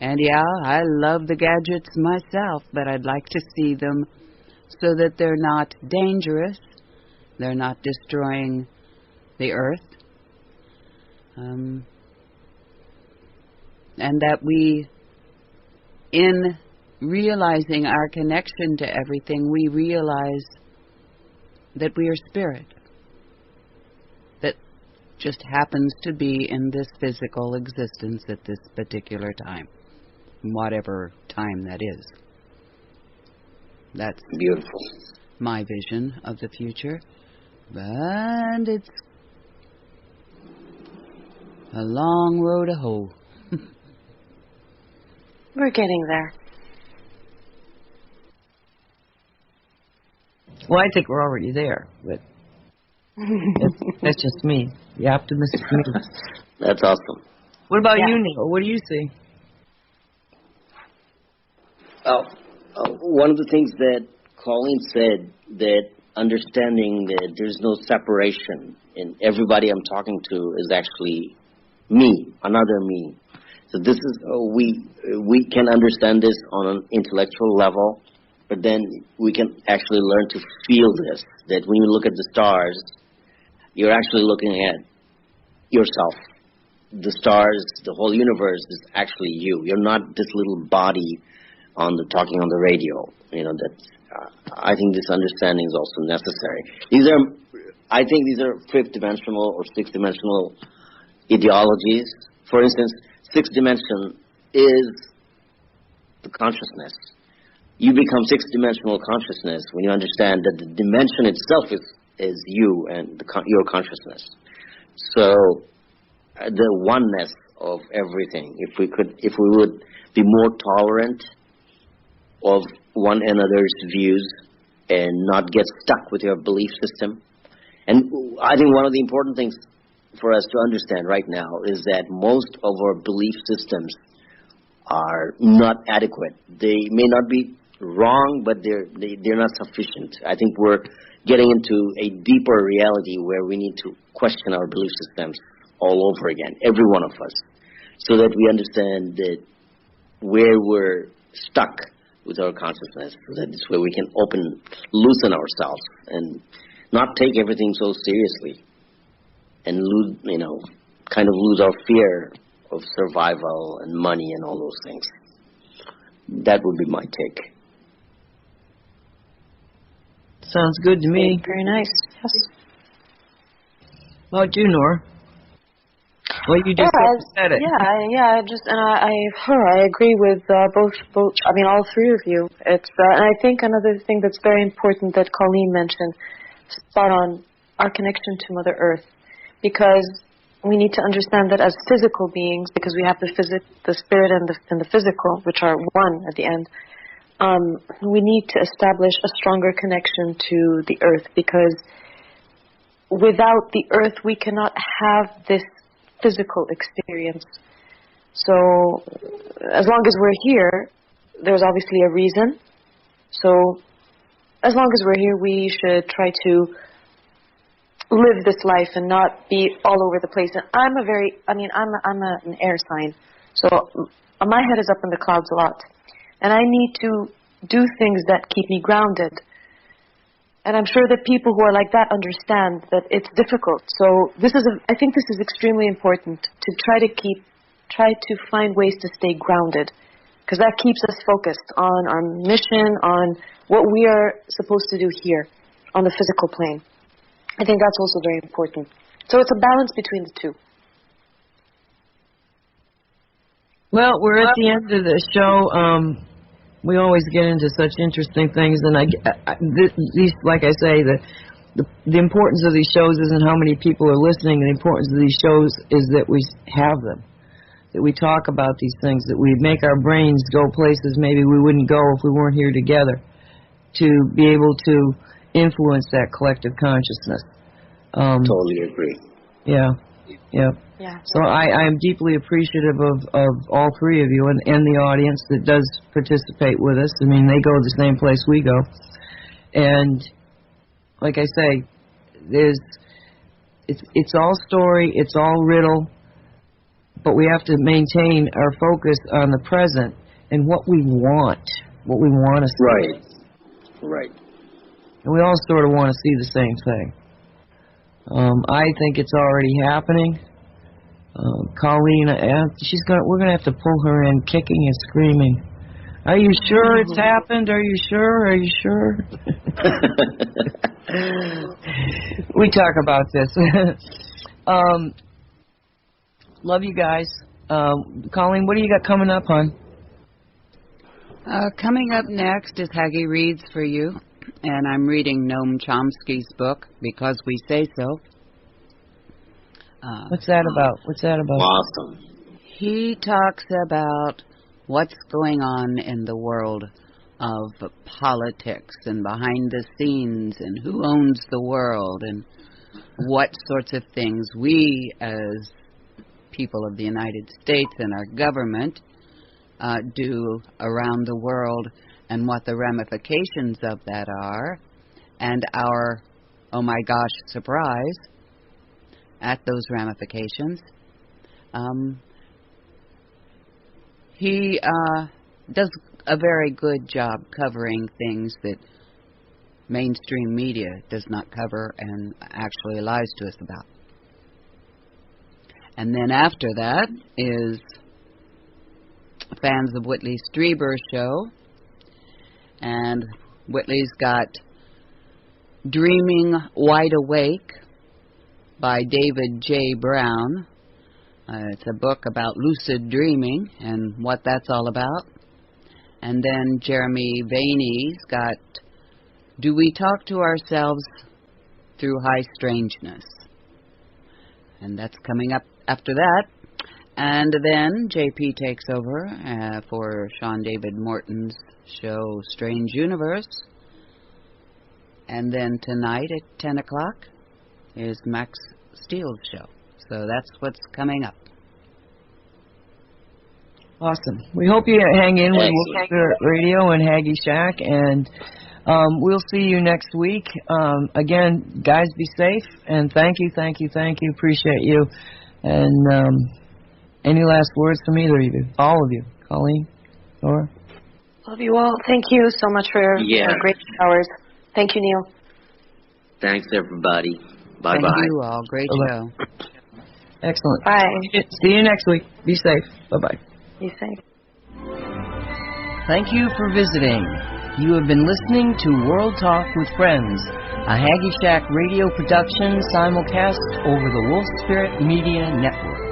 And yeah, I love the gadgets myself, but I'd like to see them so that they're not dangerous, they're not destroying the earth, and that we, in realizing our connection to everything, we realize that we are spirit that just happens to be in this physical existence at this particular time, whatever time that is. That's beautiful. My vision of the future, but it's a long road to hoe. We're getting there. Well, I think we're already there, but that's just me, the optimistic me. That's awesome. What about you, Neel? What do you see? One of the things that Colleen said, that understanding that there's no separation, and everybody I'm talking to is actually me, another me. So this is we can understand this on an intellectual level, but then we can actually learn to feel this. That when you look at the stars, you're actually looking at yourself. The stars, the whole universe is actually you. You're not this little body talking on the radio. You know that. I think this understanding is also necessary. I think these are fifth dimensional or sixth dimensional ideologies. For instance, sixth dimension is the consciousness. You become sixth dimensional consciousness when you understand that the dimension itself is you and your consciousness. So the oneness of everything. If we would be more tolerant of one another's views and not get stuck with your belief system. And I think one of the important things for us to understand right now is that most of our belief systems are not adequate. They may not be wrong, but they're not sufficient. I think we're getting into a deeper reality where we need to question our belief systems all over again, every one of us, so that we understand that where we're stuck with our consciousness, so that this way we can loosen ourselves and not take everything so seriously and kind of lose our fear of survival and money and all those things. That would be my take. Sounds good to me. Very nice. Yes. How about you, Nora? Well, you just said it. I agree with both. I mean, all three of you. It's and I think another thing that's very important that Colleen mentioned, spot on, our connection to Mother Earth, because we need to understand that as physical beings, because we have the spirit and the physical, which are one at the end. We need to establish a stronger connection to the Earth, because without the Earth, we cannot have this physical experience. So as long as we're here, there's obviously a reason. So as long as we're here, we should try to live this life and not be all over the place. And I'm an air sign, so my head is up in the clouds a lot, and I need to do things that keep me grounded. And I'm sure that people who are like that understand that it's difficult. So I think this is extremely important to try to find ways to stay grounded, because that keeps us focused on our mission, on what we are supposed to do here on the physical plane. I think that's also very important. So it's a balance between the two. Well, we're at the end of the show. We always get into such interesting things, and these, like I say, the importance of these shows isn't how many people are listening. The importance of these shows is that we have them, that we talk about these things, that we make our brains go places maybe we wouldn't go if we weren't here together, to be able to influence that collective consciousness. Totally agree. Yeah. So I am deeply appreciative of all three of you and the audience that does participate with us. I mean, they go the same place we go. And like I say, it's all story, it's all riddle, but we have to maintain our focus on the present and what we want to see. Right. And we all sort of want to see the same thing. I think it's already happening. Colleen, we're gonna have to pull her in, kicking and screaming. Are you sure it's happened? Are you sure? We talk about this. Love you guys. Colleen, what do you got coming up, hon? Coming up next is Haggie Reads for You, and I'm reading Noam Chomsky's book, Because We Say So. What's that about? Awesome. He talks about what's going on in the world of politics and behind the scenes and who owns the world and what sorts of things we as people of the United States and our government do around the world and what the ramifications of that are, and our, oh my gosh, surprise at those ramifications. He does a very good job covering things that mainstream media does not cover and actually lies to us about. And then after that is Fans of Whitley Strieber's show. And Whitley's got Dreaming Wide Awake by David J. Brown. It's a book about lucid dreaming and what that's all about. And then Jeremy Vainey's got Do We Talk to Ourselves Through High Strangeness? And that's coming up after that. And then JP takes over for Sean David Morton's show Strange Universe. And then tonight at 10 o'clock is Max Steele's show. So that's what's coming up. Awesome. We hope you hang in with Wolfspirit Radio and Haggie Shack, and we'll see you next week. Again, guys, be safe, and thank you. Appreciate you. And any last words from either of you? All of you. Colleen? Nora? Love you all. Thank you so much for your great hours. Thank you, Neel. Thanks, everybody. Bye-bye. Thank you all. Great show. Excellent. Bye. See you next week. Be safe. Bye-bye. Be safe. Thank you for visiting. You have been listening to World Talk with Friends, a Haggie Shack radio production simulcast over the Wolf Spirit Media Network.